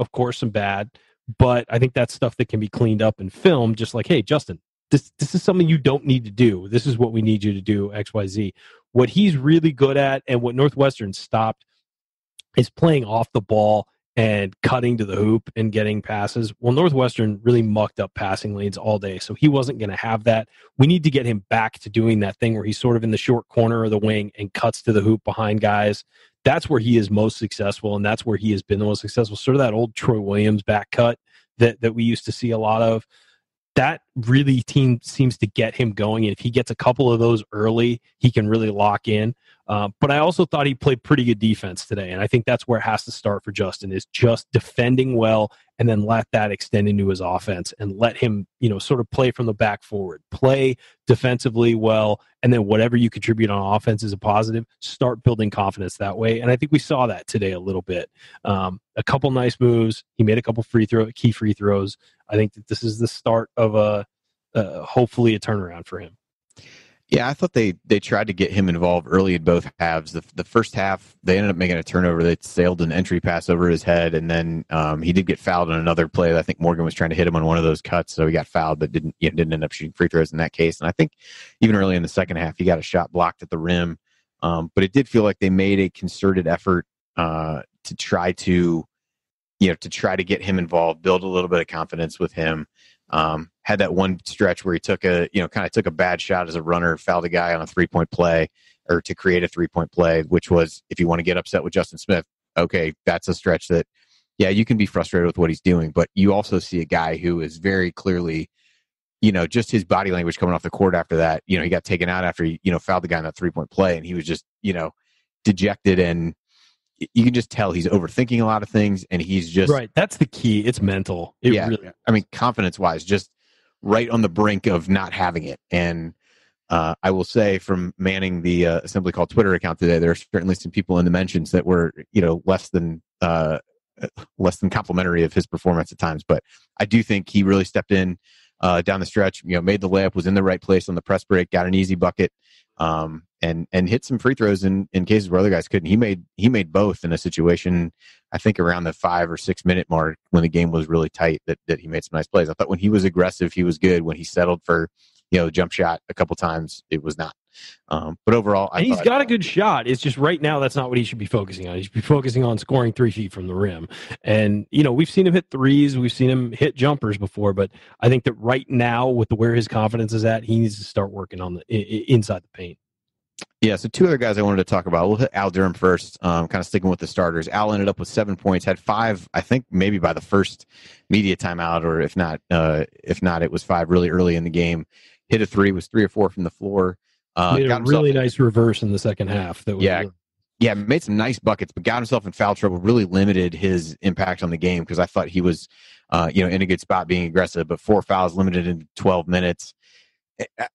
bad, but I think that's stuff that can be cleaned up in film, just like, hey, Justin, this is something you don't need to do. This is what we need you to do, XYZ. What he's really good at, and what Northwestern stopped, is playing off the ball and cutting to the hoop and getting passes. Well, Northwestern really mucked up passing lanes all day, so he wasn't going to have that. We need to get him back to doing that thing where he's sort of in the short corner of the wing and cuts to the hoop behind guys. That's where he is most successful, and that's where he has been the most successful. Sort of that old Troy Williams back cut that we used to see a lot of. That really seems to get him going, and if he gets a couple of those early, he can really lock in. But I also thought he played pretty good defense today, and I think that's where it has to start for Justin, is just defending well, and then let that extend into his offense, and let him, sort of play from the back forward, play defensively well, and then whatever you contribute on offense is a positive. Start building confidence that way, and I think we saw that today a little bit. A couple nice moves. He made a couple key free throws. I think that this is the start of hopefully a turnaround for him. Yeah, I thought they tried to get him involved early in both halves. The first half, they ended up making a turnover. They sailed an entry pass over his head, and then he did get fouled on another play. I think Morgan was trying to hit him on one of those cuts, so he got fouled, but didn't end up shooting free throws in that case. And I think even early in the second half, he got a shot blocked at the rim. But it did feel like they made a concerted effort to try to get him involved, build a little bit of confidence with him. Had that one stretch where he took a bad shot as a runner, fouled a guy on a 3-point play, or to create a 3-point play, which was, if you want to get upset with Justin Smith, okay, that's a stretch that, yeah, you can be frustrated with what he's doing, but you also see a guy who is very clearly, just his body language coming off the court after that. He got taken out after he, fouled the guy in that 3-point play, and he was just, dejected, and you can just tell he's overthinking a lot of things, and he's just right. That's the key. It's mental. Really, I mean, confidence-wise, just right on the brink of not having it. And I will say, from manning the Assembly Call Twitter account today, there are certainly some people in the mentions that were, less than complimentary of his performance at times. But I do think he really stepped in down the stretch. Made the layup, was in the right place on the press break, got an easy bucket, and hit some free throws in cases where other guys couldn't. He made both in a situation, I think, around the 5 or 6 minute mark when the game was really tight, that he made some nice plays. I thought when he was aggressive, he was good. When he settled for jump shot a couple times, it was not. But overall, he's got a good shot. It's just right now that's not what he should be focusing on. He should be focusing on scoring 3 feet from the rim. And we've seen him hit threes, we've seen him hit jumpers before, but I think that right now, with where his confidence is at, he needs to start working on the inside the paint. Yeah, so 2 other guys I wanted to talk about. We'll hit Al Durham first, kind of sticking with the starters. Al ended up with 7 points, had 5, I think maybe by the first media timeout, or if not, it was 5 really early in the game. Hit a 3, was 3 or 4 from the floor. Made a really nice reverse in the second half. Made some nice buckets, but got himself in foul trouble, really limited his impact on the game, because I thought he was, in a good spot being aggressive, but 4 fouls limited in 12 minutes.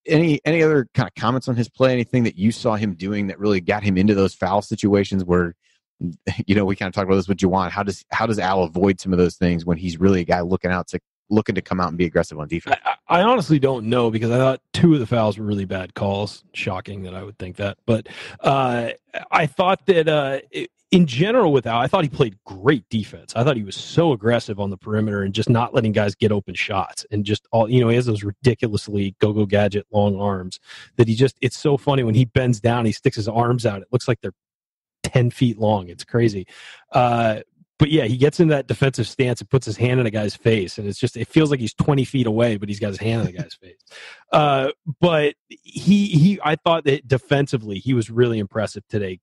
Any other kind of comments on his play? Anything that you saw him doing that really got him into those foul situations where, we kind of talked about this with Juwan. How does Al avoid some of those things when he's really a guy looking to come out and be aggressive on defense? I honestly don't know, because I thought 2 of the fouls were really bad calls. Shocking that I would think that. But I thought that in general with Al, I thought he played great defense. I thought he was so aggressive on the perimeter and just not letting guys get open shots, and just all, he has those ridiculously go-go gadget long arms that it's so funny when he bends down, he sticks his arms out. It looks like they're 10 feet long. It's crazy. But yeah, he gets in that defensive stance and puts his hand in a guy's face, and it feels like he's 20 feet away, but he's got his hand in the guy's face. But I thought that defensively he was really impressive today.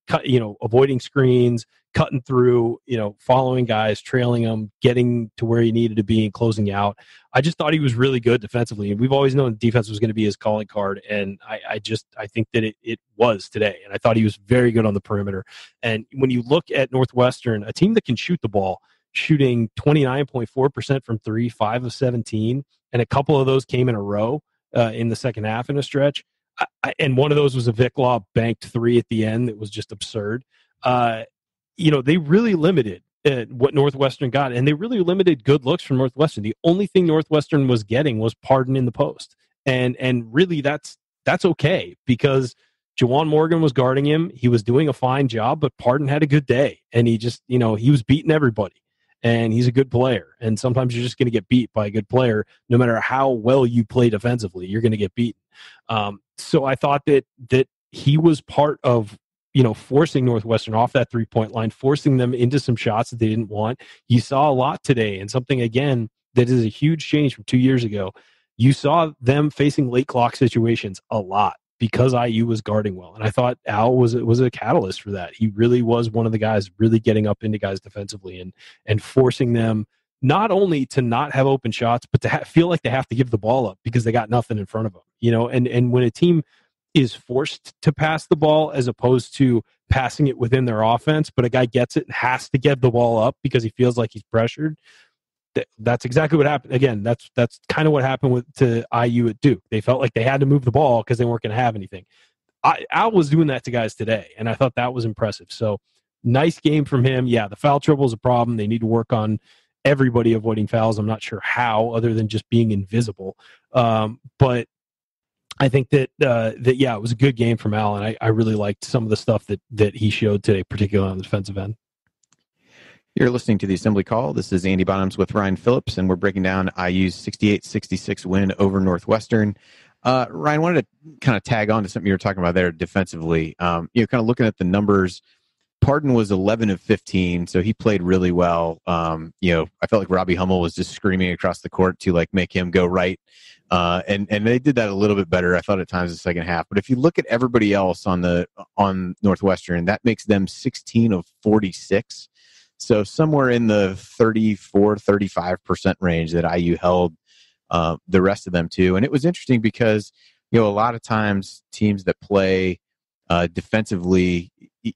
Avoiding screens, cutting through, following guys, trailing them, getting to where he needed to be and closing out. I just thought he was really good defensively. And we've always known defense was going to be his calling card. And I think that it was today. And I thought he was very good on the perimeter. And when you look at Northwestern, a team that can shoot the ball, shooting 29.4% from 3, 5 of 17, and a couple of those came in a row in the second half in a stretch. And one of those was a Vic Law banked 3 at the end that was just absurd. They really limited what Northwestern got, and they really limited good looks from Northwestern. The only thing Northwestern was getting was Pardon in the post, and really that's okay, because Juwan Morgan was guarding him. He was doing a fine job, but Pardon had a good day, and he just he was beating everybody, and he's a good player. And sometimes you're just going to get beat by a good player, no matter how well you play defensively. You're going to get beaten. So I thought that he was part of forcing Northwestern off that 3-point line, forcing them into some shots that they didn't want. You saw a lot today, and something, again, that is a huge change from 2 years ago. You saw them facing late clock situations a lot because IU was guarding well. And I thought Al was a catalyst for that. He really was one of the guys really getting up into guys defensively and forcing them not only to not have open shots, but to feel like they have to give the ball up because they got nothing in front of them. And when a team is forced to pass the ball as opposed to passing it within their offense, but a guy gets it and has to give the ball up because he feels like he's pressured, that's exactly what happened. Again, that's kind of what happened to IU at Duke. They felt like they had to move the ball because they weren't going to have anything. Al was doing that to guys today, and I thought that was impressive. So nice game from him. Yeah, the foul trouble is a problem. They need to work on everybody avoiding fouls. I'm not sure how, other than just being invisible. But I think that it was a good game from Al, and I really liked some of the stuff that he showed today, particularly on the defensive end. You're listening to the Assembly Call. This is Andy Bonhams with Ryan Phillips, and we're breaking down IU's 68-66 win over Northwestern. Ryan, wanted to kind of tag on to something you were talking about there defensively. Kind of looking at the numbers, Pardon was 11 of 15, so he played really well. I felt like Robbie Hummel was just screaming across the court to like make him go right. And they did that a little bit better, I thought, at times in the second half. But if you look at everybody else on Northwestern, that makes them 16 of 46. So somewhere in the 34-35% range that IU held the rest of them to. And it was interesting because, a lot of times teams that play defensively,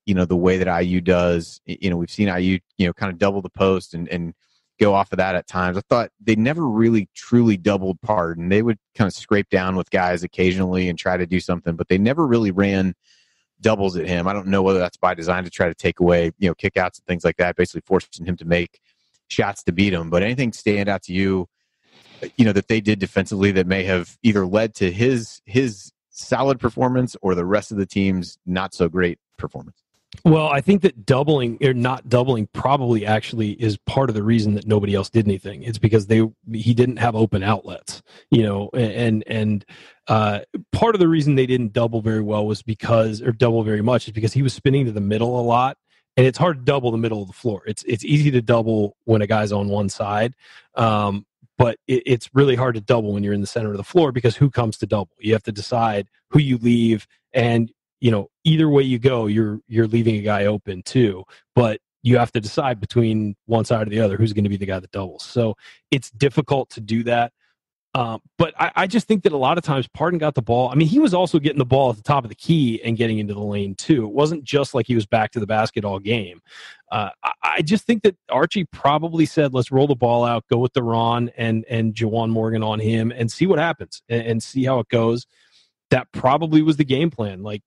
the way that IU does, we've seen IU, kind of double the post and go off of that at times. I thought they never really truly doubled Pardon. They would kind of scrape down with guys occasionally and try to do something, but they never really ran doubles at him. I don't know whether that's by design to try to take away, kickouts and things like that, basically forcing him to make shots to beat him. But anything stand out to you, that they did defensively that may have either led to his solid performance or the rest of the team's not so great performance? Well, I think that doubling or not doubling probably actually is part of the reason that nobody else did anything. It's because he didn't have open outlets, and part of the reason they didn't double very well double very much is because he was spinning to the middle a lot, and it's hard to double the middle of the floor. It's easy to double when a guy's on one side, but it's really hard to double when you're in the center of the floor because who comes to double? You have to decide who you leave, and either way you go, you're leaving a guy open too. But you have to decide between one side or the other who's going to be the guy that doubles. So it's difficult to do that. But I just think that a lot of times Pardon got the ball. I mean, he was also getting the ball at the top of the key and getting into the lane too. It wasn't just like he was back to the basket all game. I just think that Archie probably said, let's roll the ball out, go with Deron and Juwan Morgan on him and see what happens and see how it goes. That probably was the game plan. Like,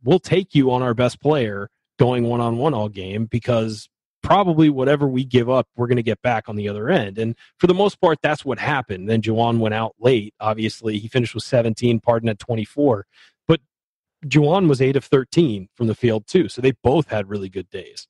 we'll take you on our best player going one-on-one all game because probably whatever we give up, we're going to get back on the other end. And for the most part, that's what happened. Then Juwan went out late. Obviously, he finished with 17, Pardon at 24. But Juwan was 8 of 13 from the field too. So they both had really good days.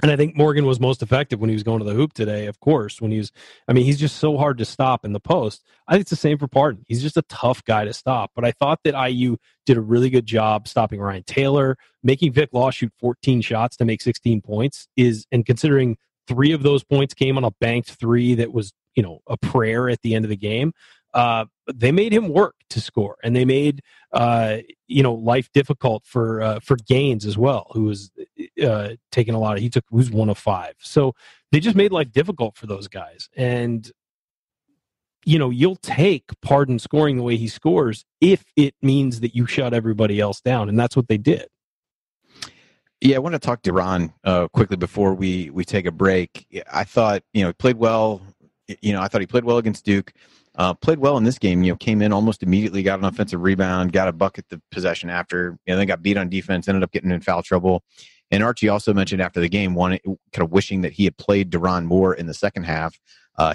And I think Morgan was most effective when he was going to the hoop today, of course, he's just so hard to stop in the post. I think it's the same for Pardon. He's just a tough guy to stop. But I thought that IU did a really good job stopping Ryan Taylor, making Vic Law shoot 14 shots to make 16 points and considering 3 of those points came on a banked 3 that was, a prayer at the end of the game. They made him work to score, and they made life difficult for Gaines as well, who was taking a lot of. Who's 1 of 5, so they just made life difficult for those guys. And you'll take Pardon scoring the way he scores if it means that you shut everybody else down, and that's what they did. Yeah, I want to talk to Ron quickly before we take a break. I thought he played well. I thought he played well against Duke. Played well in this game. Came in almost immediately, got an offensive rebound, got a bucket the possession after. Then got beat on defense, ended up getting in foul trouble. And Archie also mentioned after the game, kind of wishing that he had played Deron more in the second half.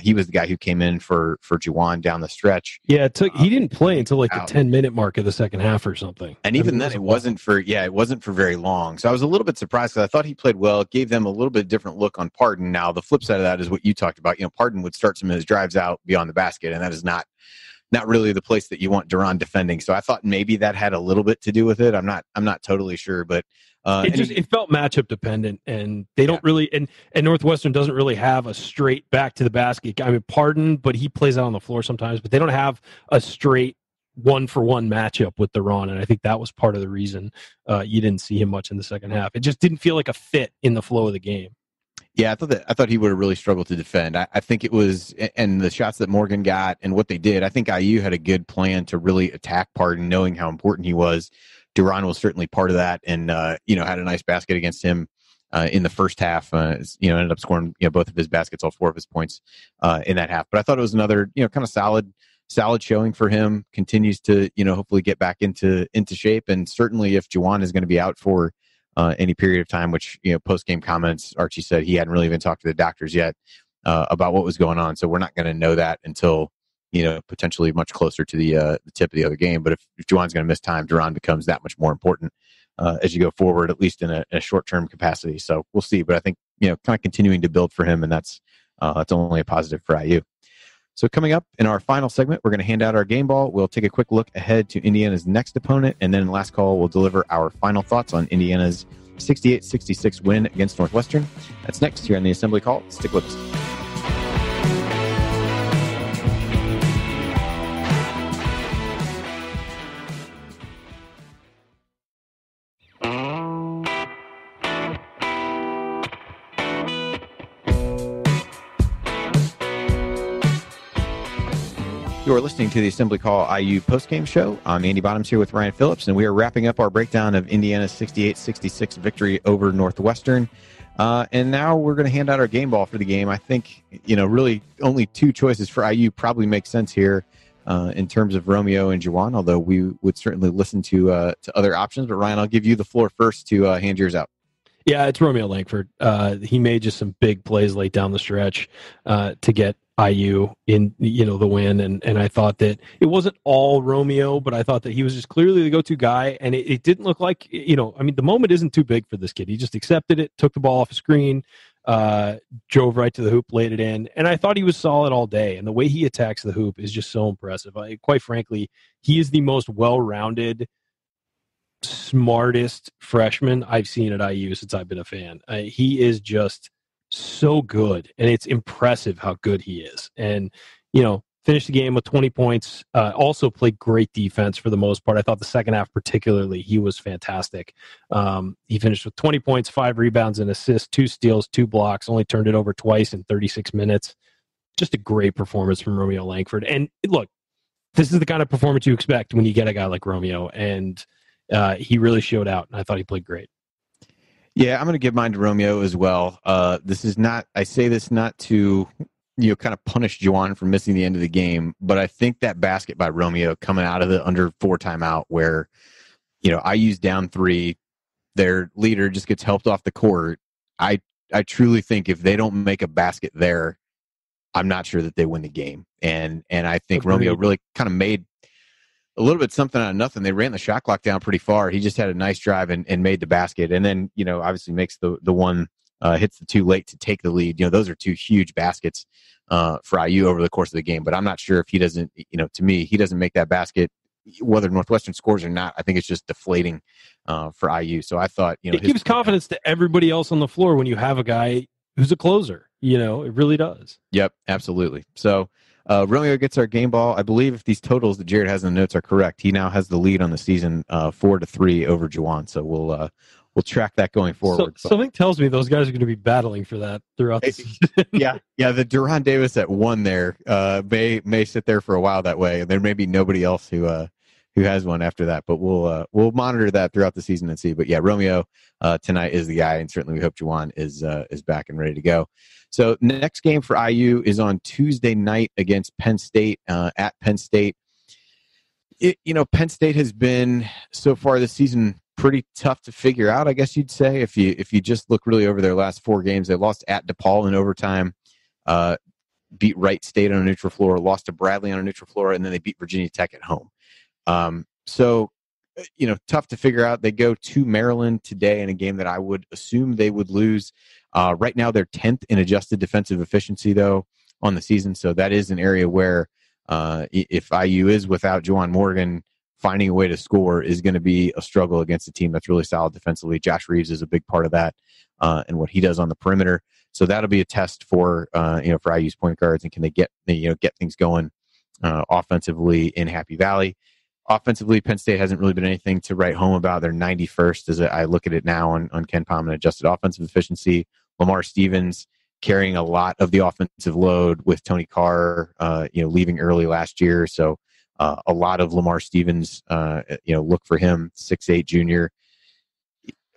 He was the guy who came in for Juwan down the stretch. Yeah, he didn't play until like the 10-minute mark of the second half or something. And even then, it wasn't for very long. So I was a little bit surprised because I thought he played well. It gave them a little bit different look on Pardon. Now, the flip side of that is what you talked about. Pardon would start some of his drives out beyond the basket, and that is not really the place that you want Deron defending. So I thought maybe that had a little bit to do with it. I'm not totally sure, but it felt matchup dependent, and they don't really and Northwestern doesn't really have a straight back to the basket. I mean, Pardon, but he plays out on the floor sometimes, but they don't have a straight 1-for-1 matchup with Deron, and I think that was part of the reason you didn't see him much in the second half. It just didn't feel like a fit in the flow of the game. Yeah, I thought he would have really struggled to defend. I think it was, and the shots that Morgan got and what they did, I think IU had a good plan to really attack Pardon, knowing how important he was. Deron was certainly part of that, and had a nice basket against him in the first half. Ended up scoring both of his baskets, all 4 of his points in that half. But I thought it was another kind of solid showing for him. Continues to hopefully get back into shape, and certainly if Juwan is going to be out for any period of time, which post game comments, Archie said he hadn't really even talked to the doctors yet about what was going on, so we're not going to know that until potentially much closer to the tip of the other game. But if Juwan's going to miss time, Deron becomes that much more important as you go forward, at least in a short-term capacity. So we'll see. But I think, kind of continuing to build for him, and that's only a positive for IU. So coming up in our final segment, we're going to hand out our game ball. We'll take a quick look ahead to Indiana's next opponent, and then in the last call, we'll deliver our final thoughts on Indiana's 68-66 win against Northwestern. That's next here on the Assembly Call. Stick with us. You are listening to the Assembly Call IU postgame show. I'm Andy Bottoms here with Ryan Phillips, and we are wrapping up our breakdown of Indiana's 68-66 victory over Northwestern. And now we're going to hand out our game ball for the game. I think, really only two choices for IU probably make sense here in terms of Romeo and Juwan, although we would certainly listen to other options. But Ryan, I'll give you the floor first to hand yours out. Yeah, it's Romeo Langford. He made just some big plays late down the stretch to get IU in, the win. And I thought that it wasn't all Romeo, but I thought that he was just clearly the go-to guy. And it didn't look like, the moment isn't too big for this kid. He just accepted it, took the ball off the screen, drove right to the hoop, laid it in. And I thought he was solid all day. And the way he attacks the hoop is just so impressive. Quite frankly, he is the most well-rounded, smartest freshman I've seen at IU since I've been a fan. He is just so good, and it's impressive how good he is. And finished the game with 20 points. Also played great defense for the most part. I thought the second half particularly he was fantastic. He finished with 20 points, 5 rebounds and assists, 2 steals, 2 blocks, only turned it over twice in 36 minutes. Just a great performance from Romeo Langford. And look, this is the kind of performance you expect when you get a guy like Romeo, and he really showed out, and I thought he played great. Yeah, I'm going to give mine to Romeo as well. This is not, I say this not to, kind of punish Juwan for missing the end of the game, but I think that basket by Romeo coming out of the under 4 timeout where, IU's down 3, their leader just gets helped off the court. I truly think if they don't make a basket there, I'm not sure that they win the game. And I think Romeo really kind of made a little bit something out of nothing. They ran the shot clock down pretty far. He just had a nice drive and made the basket. And then, obviously makes the one, hits the 2 late to take the lead. Those are 2 huge baskets for IU over the course of the game. But I'm not sure if he doesn't, to me, he doesn't make that basket, whether Northwestern scores or not. I think it's just deflating for IU. So I thought, it gives confidence to everybody else on the floor when you have a guy who's a closer. It really does. Yep, absolutely. So Romeo gets our game ball. I believe if these totals that Jared has in the notes are correct, he now has the lead on the season 4-3 over Juwan. So we'll track that going forward. So something tells me those guys are going to be battling for that throughout the season. Yeah. The Duran Davis at 1 there may sit there for a while that way. There may be nobody else who has one after that, but we'll monitor that throughout the season and see. But yeah, Romeo tonight is the guy, and certainly we hope Juwan is back and ready to go. So next game for IU is on Tuesday night against Penn State at Penn State. Penn State has been so far this season pretty tough to figure out, I guess you'd say. If you just look really over their last 4 games, they lost at DePaul in overtime, beat Wright State on a neutral floor, lost to Bradley on a neutral floor, and then they beat Virginia Tech at home. So tough to figure out. They go to Maryland today in a game that I would assume they would lose. Right now, they're 10th in adjusted defensive efficiency, though, on the season. So that is an area where if IU is without Juwan Morgan, finding a way to score is going to be a struggle against a team that's really solid defensively. Josh Reeves is a big part of that and what he does on the perimeter. So that'll be a test for IU's point guards, and can they get things going offensively in Happy Valley. Offensively, Penn State hasn't really been anything to write home about. They're 91st as I look at it now on KenPom and adjusted offensive efficiency. Lamar Stevens carrying a lot of the offensive load with Tony Carr, leaving early last year. So a lot of Lamar Stevens, look for him, 6'8" junior.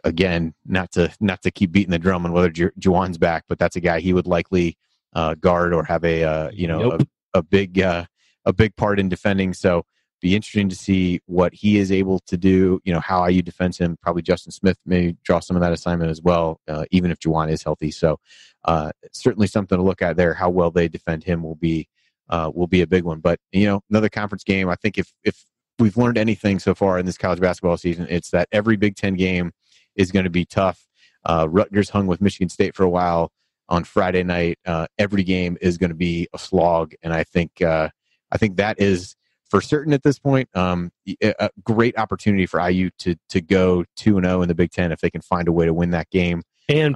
Again, not to keep beating the drum on whether Juwan's back, but that's a guy he would likely guard or have a big part in defending. So be interesting to see what he is able to do, how IU defends him. Probably Justin Smith may draw some of that assignment as well, even if Juwan is healthy. So certainly something to look at there. How well they defend him will be a big one. But, another conference game, I think if we've learned anything so far in this college basketball season, it's that every Big Ten game is going to be tough. Rutgers hung with Michigan State for a while on Friday night. Every game is going to be a slog. And I think that is for certain at this point. A great opportunity for IU to go 2-0 in the Big Ten if they can find a way to win that game and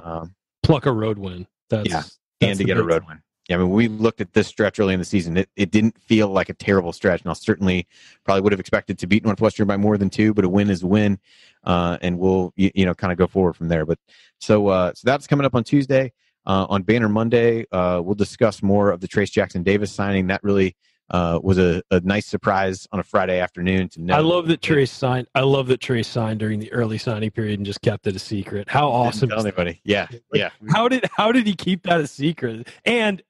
pluck a road win. That's to get a road win. Yeah, I mean, we looked at this stretch early in the season. It didn't feel like a terrible stretch. Now, certainly, probably would have expected to beat Northwestern by more than 2, but a win is a win, and we'll kind of go forward from there. But so that's coming up on Tuesday. On Banner Monday, we'll discuss more of the Trace Jackson Davis signing. That really was a nice surprise on a Friday afternoon to know. I love that Trace signed. I love that Trace signed during the early signing period and just kept it a secret. How awesome! Didn't tell anybody. Yeah, yeah. How did he keep that a secret? And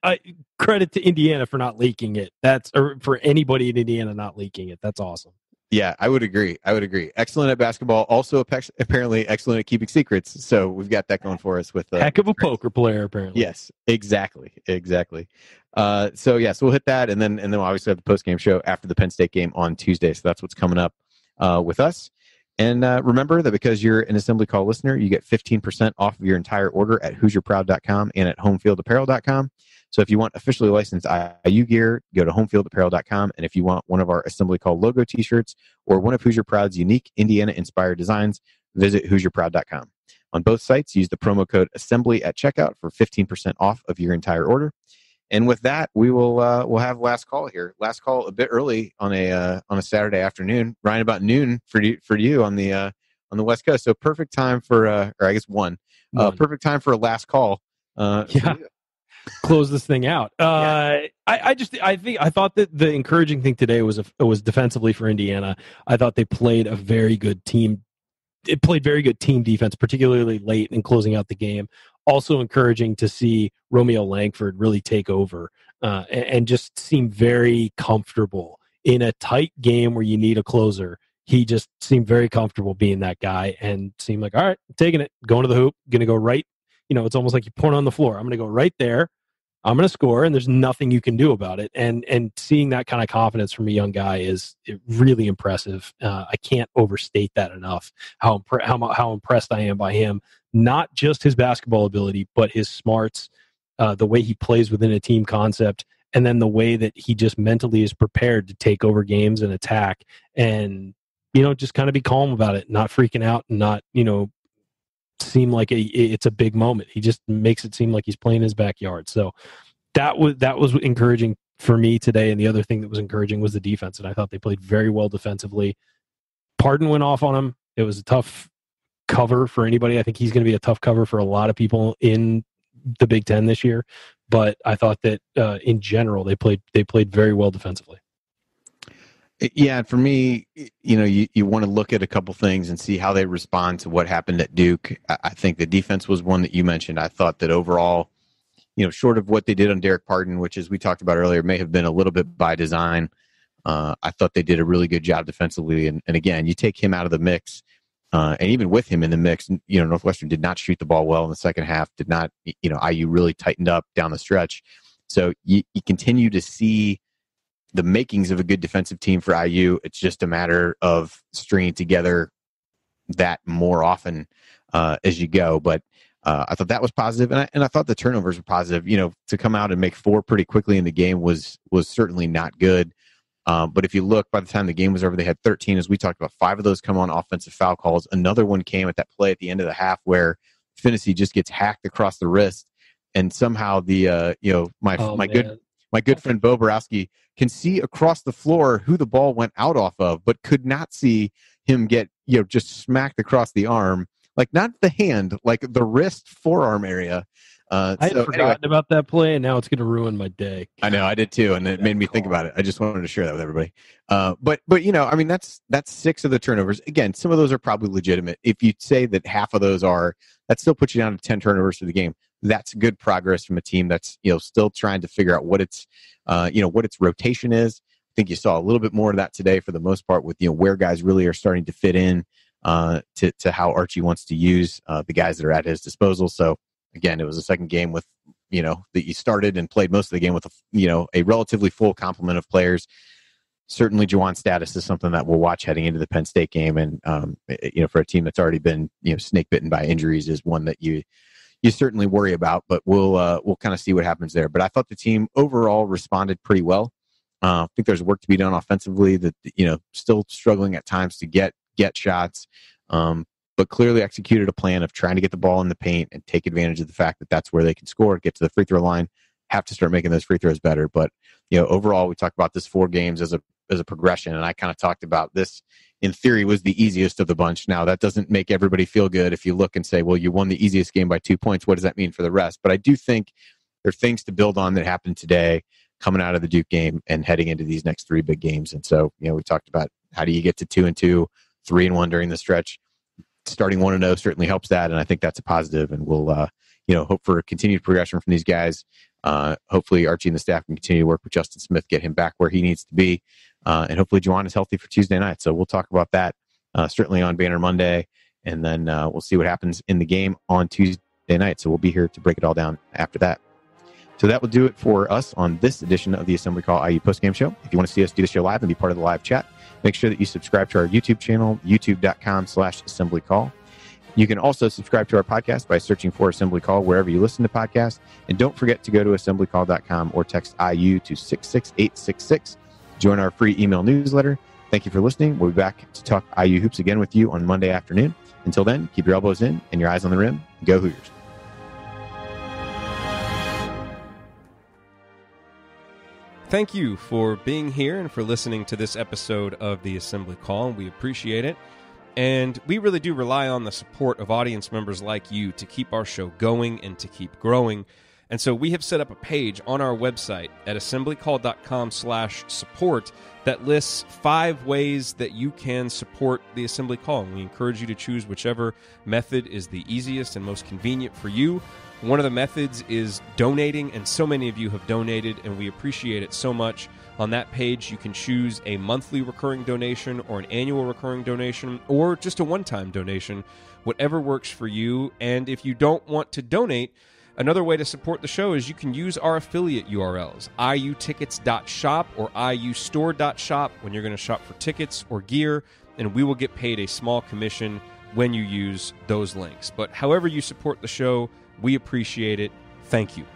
credit to Indiana for not leaking it. Or for anybody in Indiana not leaking it. That's awesome. Yeah, I would agree. Excellent at basketball. Also, apparently excellent at keeping secrets. So we've got that going for us with heck of a poker player, apparently. Yes, exactly. So we'll hit that, and then we'll obviously have the post-game show after the Penn State game on Tuesday. So that's what's coming up with us. And remember that because you're an Assembly Call listener, you get 15% off of your entire order at HoosierProud.com and at HomefieldApparel.com. So if you want officially licensed IU gear, go to HomefieldApparel.com. And if you want one of our Assembly Call logo t-shirts or one of Hoosier Proud's unique Indiana-inspired designs, visit HoosierProud.com. On both sites, use the promo code Assembly at checkout for 15% off of your entire order. And with that, we'll have last call here. Last call a bit early on a Saturday afternoon, Ryan, about noon for you on the West Coast. So perfect time for or I guess one. Perfect time for a last call. Yeah. Close this thing out. I thought that the encouraging thing today was defensively for Indiana. I thought they played a very good team. It played very good team defense, particularly late in closing out the game. Also encouraging to see Romeo Langford really take over and just seem very comfortable in a tight game where you need a closer. He just seemed very comfortable being that guy and seemed like, all right, I'm taking it, going to the hoop, going to go right. It's almost like you put on the floor. I'm going to go right there. I'm going to score, and there's nothing you can do about it. And seeing that kind of confidence from a young guy is really impressive. I can't overstate that enough. How impressed I am by him. Not just his basketball ability, but his smarts, the way he plays within a team concept, and then the way that he just mentally is prepared to take over games and attack, and just kind of be calm about it, not freaking out, and not seem like it's a big moment. He just makes it seem like he's playing in his backyard. So that was encouraging for me today. And the other thing that was encouraging was the defense, and I thought they played very well defensively. Pardon went off on him. It was a tough cover for anybody. I think he's going to be a tough cover for a lot of people in the Big Ten this year. But I thought that in general they played very well defensively. Yeah, for me, you want to look at a couple things and see how they respond to what happened at Duke. I think the defense was one that you mentioned. I thought that overall, short of what they did on Derek Pardon, which, as we talked about earlier, may have been a little bit by design, I thought they did a really good job defensively. And again, you take him out of the mix, and even with him in the mix, Northwestern did not shoot the ball well in the second half, did not, IU really tightened up down the stretch. So you continue to see the makings of a good defensive team for IU. It's just a matter of stringing together that more often as you go. But I thought that was positive, and I thought the turnovers were positive. To come out and make 4 pretty quickly in the game was certainly not good. But if you look, by the time the game was over, they had 13, as we talked about. 5 of those come on offensive foul calls. Another one came at that play at the end of the half where Finney just gets hacked across the wrist, and somehow the my good friend Bo Borowski can see across the floor who the ball went out off of, but could not see him get, just smacked across the arm, like not the hand, like the wrist forearm area. I had forgotten about that play, and now it's going to ruin my day. I know, I did too, and it made me think about it. I just wanted to share that with everybody. But that's 6 of the turnovers. Again, some of those are probably legitimate. If you say that half of those are, that still puts you down to 10 turnovers for the game. That's good progress from a team that's still trying to figure out what its rotation is. I think you saw a little bit more of that today for the most part with where guys really are starting to fit in to how Archie wants to use the guys that are at his disposal. So again, it was a second game with that you started and played most of the game with a relatively full complement of players. Certainly, Juwan's status is something that we'll watch heading into the Penn State game, and for a team that's already been snake bitten by injuries is one that you certainly worry about, but we'll kind of see what happens there. But I thought the team overall responded pretty well. I think there's work to be done offensively that, still struggling at times to get shots, but clearly executed a plan of trying to get the ball in the paint and take advantage of the fact that that's where they can score, get to the free throw line, have to start making those free throws better. But, overall, we talked about this 4 games as a progression, and I kind of talked about this in theory was the easiest of the bunch. Now, that doesn't make everybody feel good if you look and say, well, you won the easiest game by 2 points. What does that mean for the rest? But I do think there are things to build on that happened today coming out of the Duke game and heading into these next 3 big games. And so, we talked about how do you get to 2-2, 3-1 during the stretch. Starting 1-0 certainly helps that, and I think that's a positive. And we'll, hope for continued progression from these guys. Hopefully Archie and the staff can continue to work with Justin Smith, get him back where he needs to be. And hopefully Juwan is healthy for Tuesday night. So we'll talk about that certainly on Banner Monday, and then we'll see what happens in the game on Tuesday night. So we'll be here to break it all down after that. So that will do it for us on this edition of the Assembly Call IU Postgame Show. If you want to see us do the show live and be part of the live chat, make sure that you subscribe to our YouTube channel, youtube.com/assemblycall. You can also subscribe to our podcast by searching for Assembly Call wherever you listen to podcasts. And don't forget to go to assemblycall.com or text IU to 66866. Join our free email newsletter. Thank you for listening. We'll be back to talk IU hoops again with you on Monday afternoon. Until then, keep your elbows in and your eyes on the rim. Go Hoosiers. Thank you for being here and for listening to this episode of the Assembly Call. We appreciate it. And we really do rely on the support of audience members like you to keep our show going and to keep growing. And so we have set up a page on our website at assemblycall.com/support that lists 5 ways that you can support the Assembly Call. And we encourage you to choose whichever method is the easiest and most convenient for you. One of the methods is donating, and so many of you have donated, and we appreciate it so much. On that page, you can choose a monthly recurring donation or an annual recurring donation or just a one-time donation, whatever works for you. And if you don't want to donate, another way to support the show is you can use our affiliate URLs, iutickets.shop or iustore.shop when you're going to shop for tickets or gear, and we will get paid a small commission when you use those links. But however you support the show, we appreciate it. Thank you.